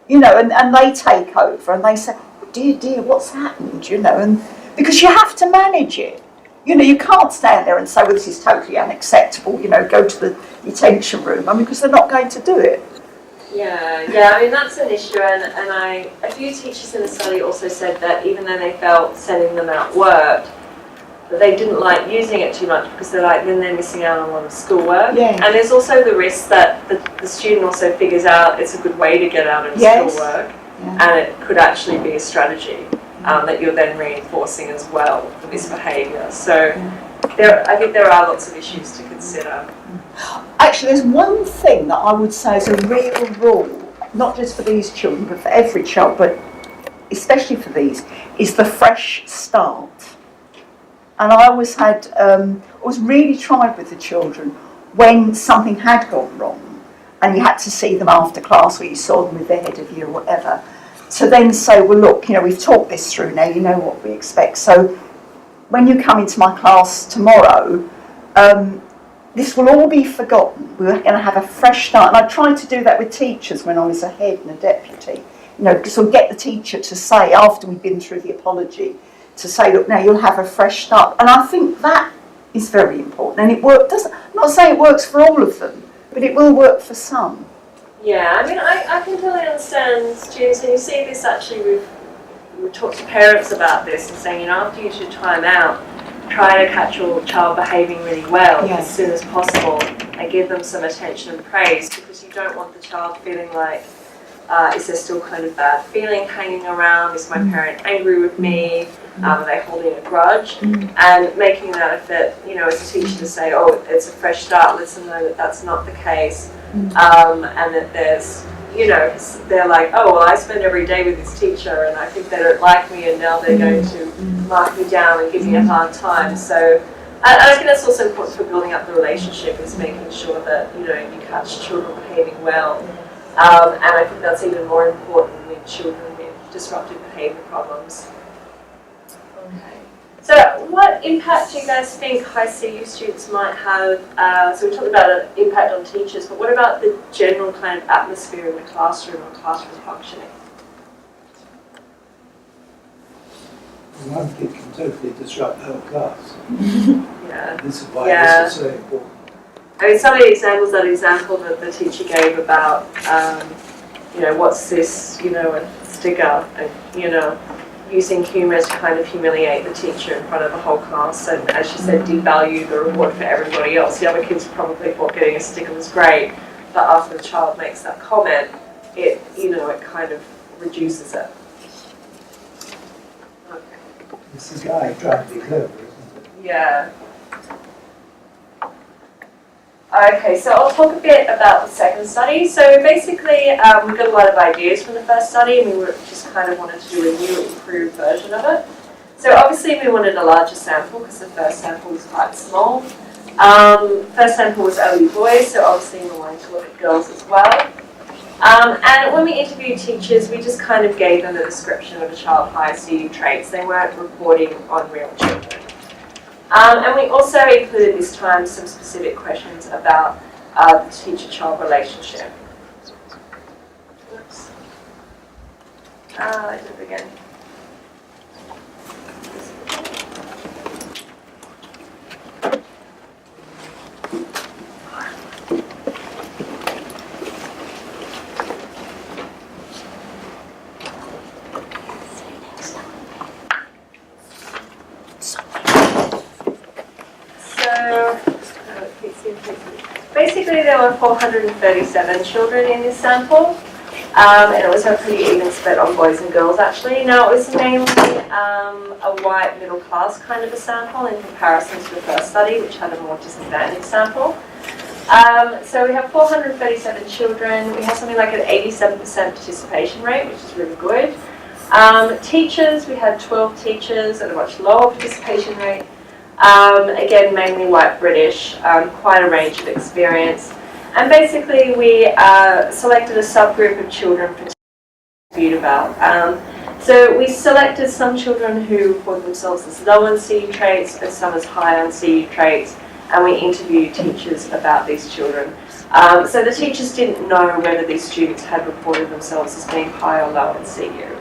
You know, and they take over and they say, oh, dear, what's happened, you know, and because you have to manage it. You know, you can't stand there and say, well, this is totally unacceptable, you know, go to the detention room. I mean, because they're not going to do it. Yeah, I mean, that's an issue, and a few teachers in the study also said that even though they felt sending them out worked, that they didn't like using it too much because they're like, then they're missing out on a lot of schoolwork. Yeah. And there's also the risk that the student also figures out it's a good way to get out of schoolwork, and it could actually be a strategy that you're then reinforcing as well for this behaviour. So I think there are lots of issues to consider. Actually, there's one thing that I would say is a real rule, not just for these children, but for every child, but especially for these, is the fresh start. And I always was really tried with the children when something had gone wrong, and you had to see them after class, or you saw them with their head of year or whatever, to then say, well, look, you know, we've talked this through now, you know what we expect. So when you come into my class tomorrow, this will all be forgotten. We're going to have a fresh start. And I tried to do that with teachers when I was a head and a deputy. You know, sort of get the teacher to say, after we've been through the apology, to say, look, now you'll have a fresh start. And I think that is very important. And it works. I'm not saying it works for all of them, but it will work for some. Yeah, I mean, I can totally understand students, and you see this actually, we've talked to parents about this and saying, you know, after you use your time out, try to catch your child behaving really well as soon as possible and give them some attention and praise, because you don't want the child feeling like, is there still kind of bad feeling hanging around? Is my parent angry with me? Are they holding a grudge? And making that effort, you know, as a teacher to say, oh, it's a fresh start, let them know that that's not the case, and that there's, you know, they're like, oh, well, I spend every day with this teacher and I think they don't like me and now they're going to mark me down and give me a hard time. So, and I think that's also important for building up the relationship, is making sure that, you know, you catch children behaving well. And I think that's even more important with children with disruptive behaviour problems. Okay. So what impact do you guys think high CU students might have? So we talked about an impact on teachers, but what about the general kind of atmosphere in the classroom or classroom functioning? One kid can totally disrupt the whole class. Yeah. This is why this is so important. I mean, some of the examples, that example that the teacher gave about, you know, what's this, you know, a sticker, and, you know, using humour to kind of humiliate the teacher in front of the whole class, and as she said, devalue the reward for everybody else. The other kids probably thought getting a sticker was great, but after the child makes that comment, it, you know, it kind of reduces it. Okay. It's the guy trying to be clever, isn't it? Yeah. Okay, so I'll talk a bit about the second study. So basically, we got a lot of ideas from the first study, and we just kind of wanted to do a new, improved version of it. So obviously, we wanted a larger sample because the first sample was quite small. First sample was only boys, so obviously we wanted to look at girls as well. And when we interviewed teachers, we just kind of gave them a description of a child's high CU traits. They weren't reporting on real children. And we also included this time some specific questions about the teacher-child relationship. Oops. I did it again. Basically, there were 437 children in this sample, and it was a pretty even split on boys and girls, actually. Now, it was mainly a white middle class kind of a sample in comparison to the first study, which had a more disadvantaged sample. So we have 437 children. We have something like an 87% participation rate, which is really good. Teachers, we had 12 teachers at a much lower participation rate. Again, mainly white British, quite a range of experience. And basically we selected a subgroup of children to interview about. So we selected some children who reported themselves as low on CU traits and some as high on CU traits, and we interviewed teachers about these children. So the teachers didn't know whether these students had reported themselves as being high or low in CU.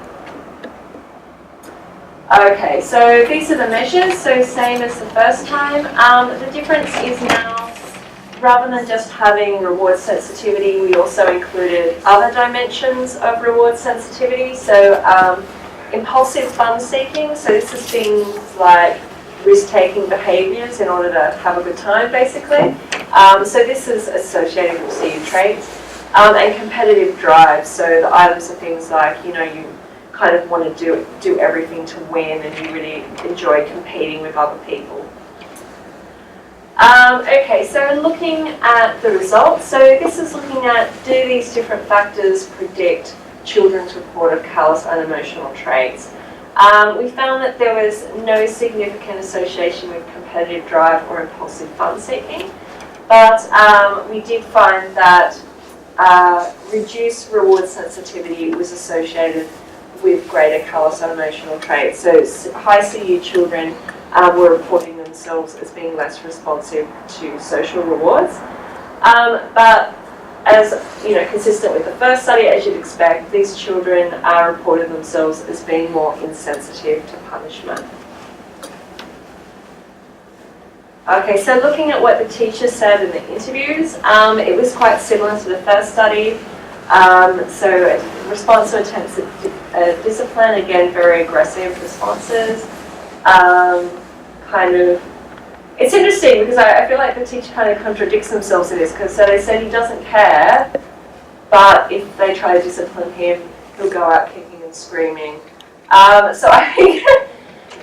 Okay, so these are the measures, so same as the first time. The difference is now, rather than just having reward sensitivity, we also included other dimensions of reward sensitivity. So impulsive fun seeking, so this is things like risk-taking behaviours in order to have a good time, basically. So this is associated with CU traits. And competitive drive, so the items are things like, you know, you kind of want to do everything to win, and you really enjoy competing with other people. Okay, so looking at the results, so this is looking at, do these different factors predict children's report of callous unemotional traits? We found that there was no significant association with competitive drive or impulsive fun seeking, but we did find that reduced reward sensitivity was associated with greater callous unemotional traits. So high CU children were reporting themselves as being less responsive to social rewards. But as you know, consistent with the first study, as you'd expect, these children reported themselves as being more insensitive to punishment. Okay, so looking at what the teacher said in the interviews, it was quite similar to the first study. So response to attempts at discipline, again, very aggressive responses. It's interesting because I feel like the teacher kind of contradicts themselves in this, because so they said he doesn't care, but if they try to discipline him, he'll go out kicking and screaming. So I think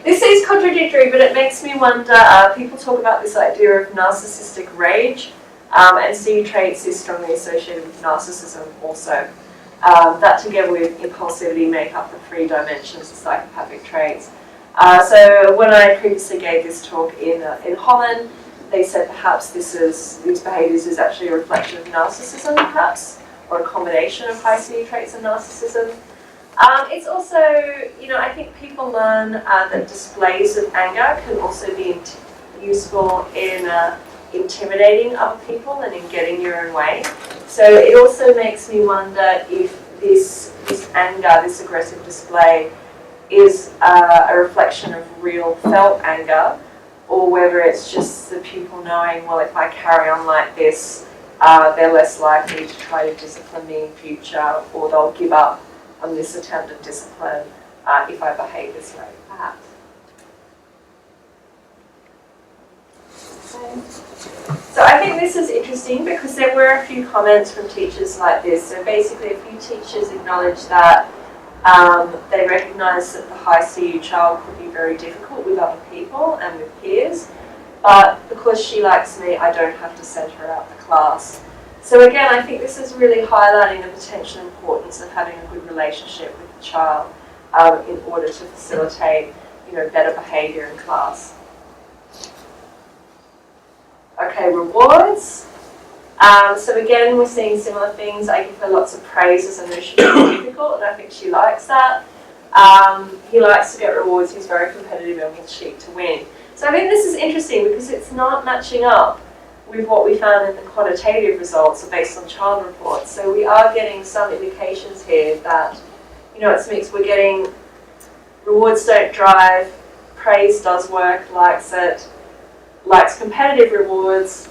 this is contradictory, but it makes me wonder, people talk about this idea of narcissistic rage, and CU traits is strongly associated with narcissism also. That together with impulsivity make up the 3 dimensions of psychopathic traits. So when I previously gave this talk in Holland, they said perhaps these behaviours is actually a reflection of narcissism, perhaps, or a combination of high CU traits and narcissism. It's also, you know, I think people learn that displays of anger can also be useful in intimidating other people and in getting your own way. So it also makes me wonder if this anger, this aggressive display, is a reflection of real felt anger, or whether it's just the pupil knowing, well, if I carry on like this, they're less likely to try to discipline me in future, or they'll give up on this attempt at discipline if I behave this way, perhaps. So I think this is interesting because there were a few comments from teachers like this. So basically a few teachers acknowledged that they recognise that the high CU child could be very difficult with other people and with peers, but because she likes me, I don't have to send her out the class. So again, I think this is really highlighting the potential importance of having a good relationship with the child in order to facilitate, better behaviour in class. Okay, rewards. So again, we're seeing similar things. I give her lots of praise as I know she's difficult, and I think she likes that. He likes to get rewards. He's very competitive and will cheat to win. So I think this is interesting because it's not matching up with what we found in the quantitative results based on child reports. So we are getting some indications here that, it's mixed. We're getting rewards don't drive, praise does work, likes it, likes competitive rewards,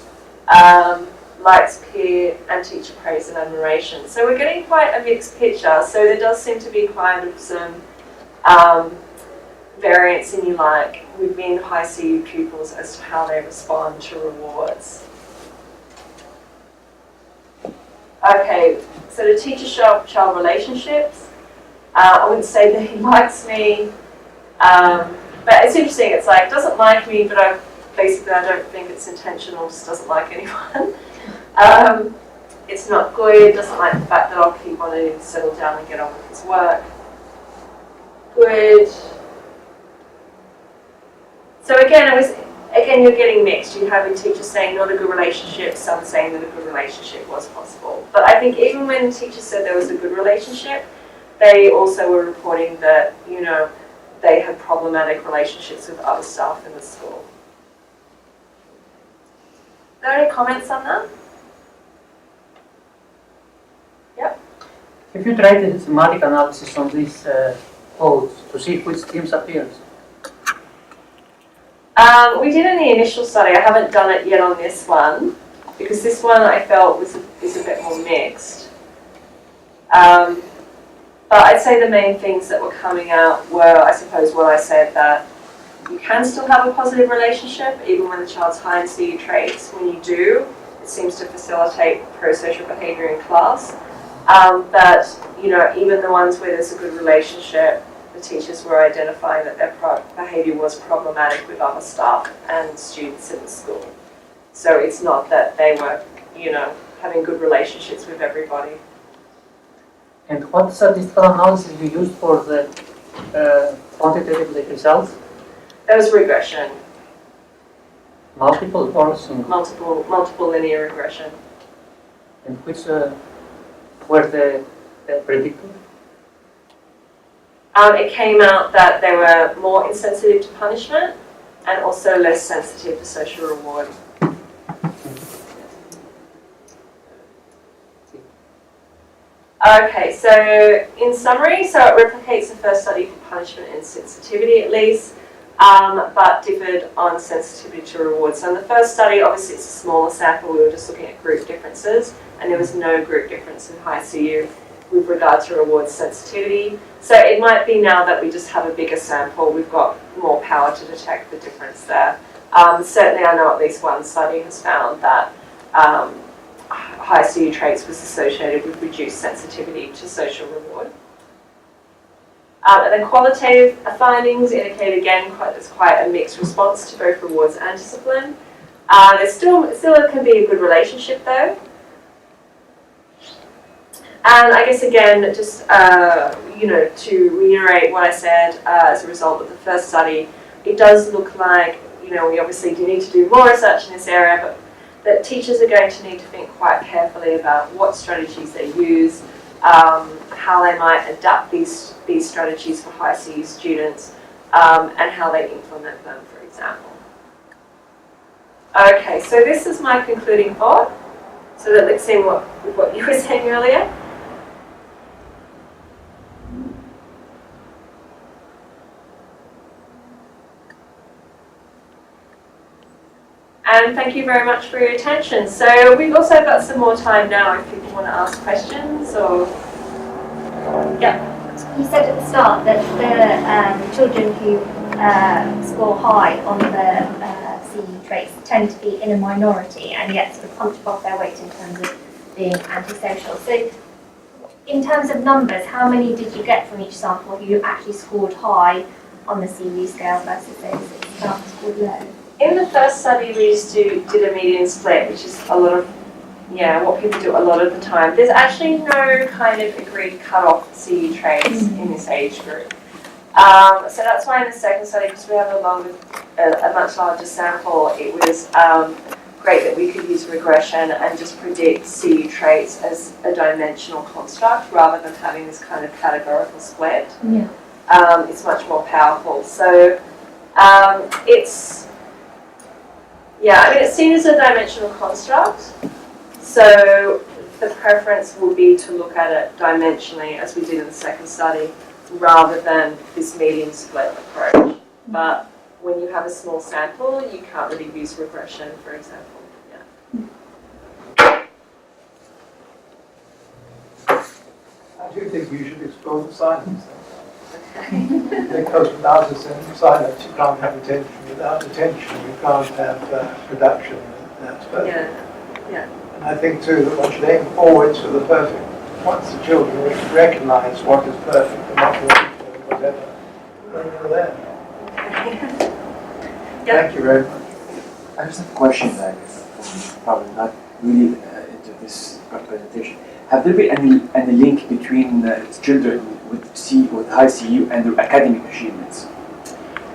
likes peer and teacher praise and admiration. So we're getting quite a mixed picture. So there does seem to be kind of some variance in within high CU pupils as to how they respond to rewards. Okay, so the teacher-child relationships. I wouldn't say that he likes me, but it's interesting. It's like, doesn't like me, but basically I don't think it's intentional, just doesn't like anyone. It's not good, doesn't like the fact that I'll keep wanting to settle down and get on with his work. Good. So again, you're getting mixed. You have teachers saying not a good relationship, some saying that a good relationship was possible. But I think even when teachers said there was a good relationship, they also were reporting that, they had problematic relationships with other staff in the school. Are there any comments on that? Yep. Have you tried a semantic analysis on these codes to see which themes appears? We did in the initial study. I haven't done it yet on this one because this one I felt is a bit more mixed. But I'd say the main things that were coming out were, I suppose, what I said, that you can still have a positive relationship even when the child's high in CU traits. When you do, it seems to facilitate pro-social behaviour in class. That, even the ones where there's a good relationship, the teachers were identifying that their behaviour was problematic with other staff and students in the school. So it's not that they were, having good relationships with everybody. And what statistical analysis you used for the quantitative results? That was regression. Multiple or single? Multiple linear regression. And which were the predictors? It came out that they were more insensitive to punishment and also less sensitive to social reward. Okay, so in summary, so it replicates the first study for punishment and sensitivity at least, but differed on sensitivity to rewards. So in the first study, obviously it's a smaller sample, we were just looking at group differences, and there was no group difference in high CU with regard to reward sensitivity. So it might be now that we just have a bigger sample, we've got more power to detect the difference there. Certainly I know at least one study has found that high CU traits was associated with reduced sensitivity to social reward. And then qualitative findings indicate again there's quite a mixed response to both rewards and discipline. There still can be a good relationship though. And I guess again, just to reiterate what I said as a result of the first study, it does look like we obviously do need to do more research in this area, but that teachers are going to need to think quite carefully about what strategies they use, how they might adapt these strategies for high CU students, and how they implement them, for example. Okay, so this is my concluding thought. So that let's see what you were saying earlier. And thank you very much for your attention. So we've also got some more time now if people want to ask questions or... Yeah. You said at the start that the children who score high on the CE traits tend to be in a minority and yet sort of punch above their weight in terms of being antisocial. So in terms of numbers, how many did you get from each sample who actually scored high on the CE scale versus those that scored low? In the first study, we just did a median split, which is a lot of, what people do a lot of the time. There's actually no kind of agreed cut-off CE traits in this age group. So that's why in the second study, because we have a much larger sample, it was great that we could use regression and just predict CE traits as a dimensional construct rather than having this kind of categorical split. Yeah. It's much more powerful. So it's seen as a dimensional construct. So the preference will be to look at it dimensionally as we did in the second study rather than this median split approach. But when you have a small sample, you can't really use regression, for example. I do think you should explore the silence. Because without a silence, you can't have attention. Without attention, you can't have production. That's perfect. Yeah. And I think too that one should aim forwards for the perfect. Once the children recognise what is perfect and not whatever, then you're there. Thank you very much. I just have a question, probably not really into this presentation. Have there been any link between children with high CU and their academic achievements?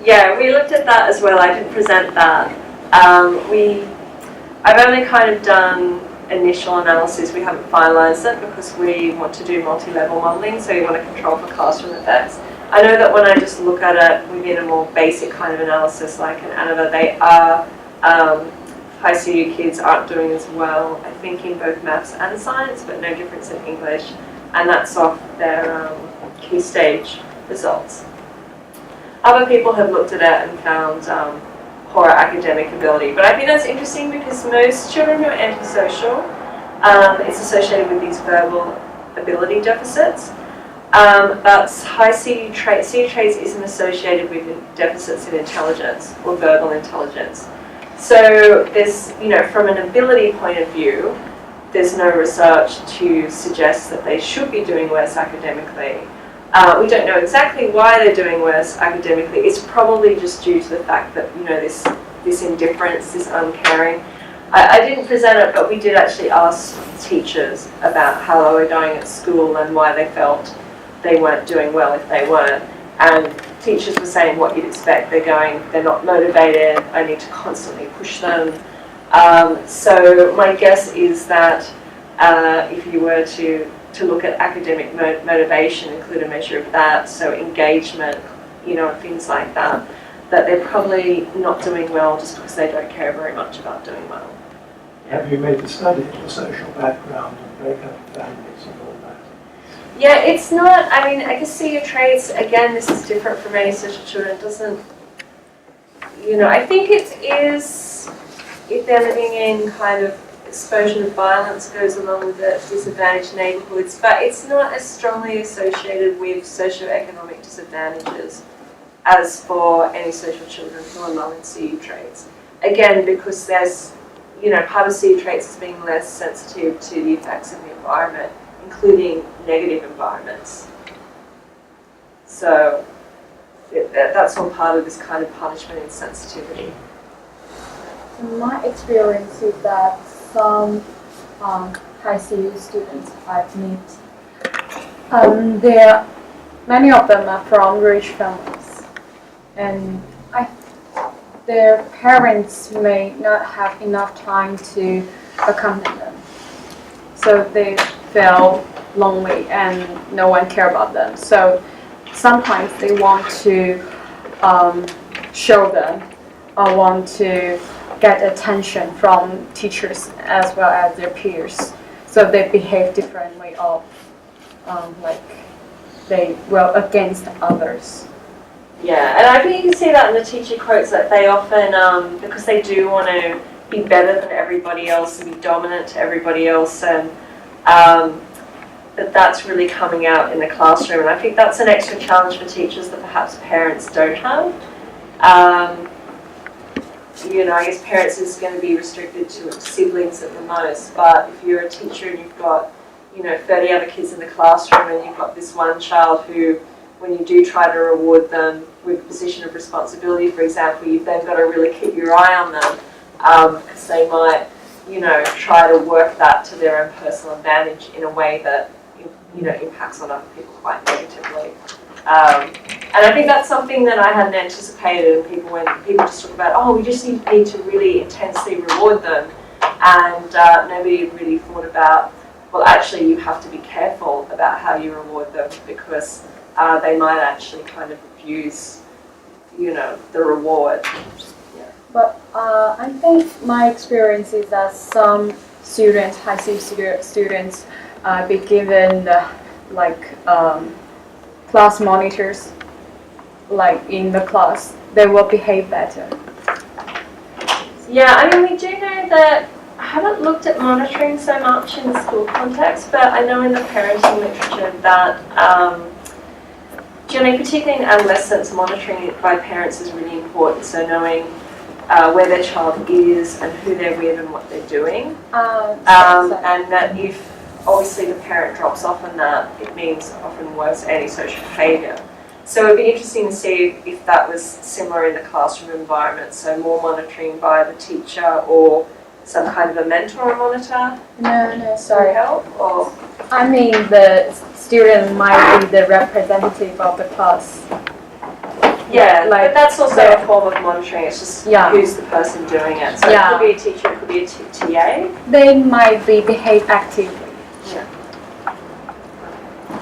Yeah, we looked at that as well. I didn't present that. I've only kind of done initial analysis. We haven't finalised it because we want to do multi-level modelling, so we want to control for classroom effects. I know that when I just look at it within a more basic kind of analysis like an ANOVA, they are, high CU kids aren't doing as well, I think, in both maths and science, but no difference in English, and that's off their key stage results. Other people have looked at it and found poor academic ability, but I think that's interesting because most children who are antisocial, it's associated with these verbal ability deficits. But high CU traits isn't associated with deficits in intelligence or verbal intelligence. So there's, from an ability point of view, there's no research to suggest that they should be doing worse academically. We don't know exactly why they're doing worse academically. It's probably just due to the fact that, this indifference, this uncaring. I didn't present it, but we did actually ask teachers about how they were going at school and why they felt they weren't doing well if they weren't. And teachers were saying what you'd expect. They're not motivated, I need to constantly push them. So my guess is that if you were to look at academic motivation, include a measure of that, so engagement, things like that, that they're probably not doing well just because they don't care very much about doing well. Have you made a study of the social background and breakup families and all that? Yeah, it's not, I guess CU traits, again, this is different from any social children. It doesn't, I think it is, if they're living in kind of exposure to violence goes along with it, disadvantaged neighbourhoods, but it's not as strongly associated with socioeconomic disadvantages as for any social children who are low in CU traits. Again, because there's, part of CU traits is being less sensitive to the effects of the environment, including negative environments. So that's all part of this kind of punishment insensitivity. My experience is that some high CU students I've met, many of them are from rich families, and their parents may not have enough time to accompany them, so they feel lonely and no one cares about them. So sometimes they want to show them or want to get attention from teachers as well as their peers. So they behave differently of they will against others. Yeah, and I think you can see that in the teacher quotes that they often, because they do want to be better than everybody else and be dominant to everybody else, and that's really coming out in the classroom. And I think that's an extra challenge for teachers that perhaps parents don't have. I guess parents is going to be restricted to siblings at the most, but if you're a teacher and you've got 30 other kids in the classroom and you've got this one child who, when you do try to reward them with a position of responsibility, for example, you've then got to really keep your eye on them, because they might try to work that to their own personal advantage in a way that impacts on other people quite negatively. And I think that's something that I hadn't anticipated, and when people just talk about, we just need to really intensely reward them, and nobody really thought about, well, actually you have to be careful about how you reward them, because they might actually kind of abuse, the reward. But I think my experience is that some students, high school students, be given class monitors, like in the class, they will behave better. Yeah, I mean, we do know that. I haven't looked at monitoring so much in the school context, but I know in the parenting literature that, particularly in adolescents, monitoring by parents is really important. So knowing where their child is and who they're with and what they're doing, and that if obviously the parent drops off on that, it means often worse antisocial behaviour. So it would be interesting to see if that was similar in the classroom environment, so more monitoring by the teacher or some kind of a mentor or monitor. No, sorry. Help, or I mean, the student might be the representative of the class. yeah, but that's also a form of monitoring. It's just who's the person doing it. So it could be a teacher, it could be a TA. They might behave actively. Yeah.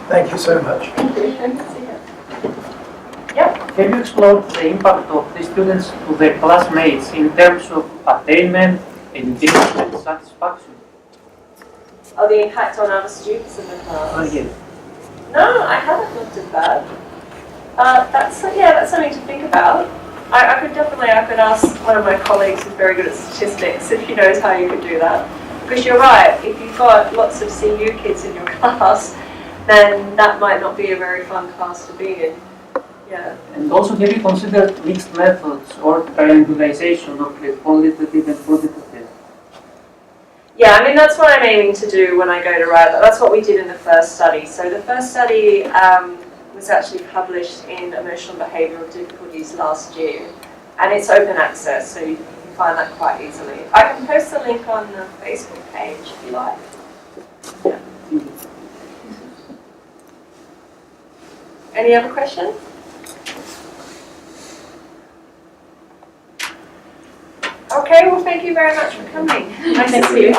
Thank you so much. Have you explored the impact of the students to their classmates in terms of attainment, education, and satisfaction? Or the impact on other students in the class? Yes. No, I haven't looked at that. That's something to think about. I could ask one of my colleagues who's very good at statistics if he knows how you could do that. Because you're right, if you've got lots of CU kids in your class, then that might not be a very fun class to be in. Yeah. And also, have you considered mixed methods or triangulation of the qualitative and quantitative? Yeah, I mean, that's what I'm aiming to do when I go to write. That's what we did in the first study. So the first study was actually published in Emotional Behavioural Difficulties last year, and it's open access, so you can find that quite easily. I can post the link on the Facebook page if you like. Yeah. Any other questions? Okay, well, thank you very much for coming. Nice to see you.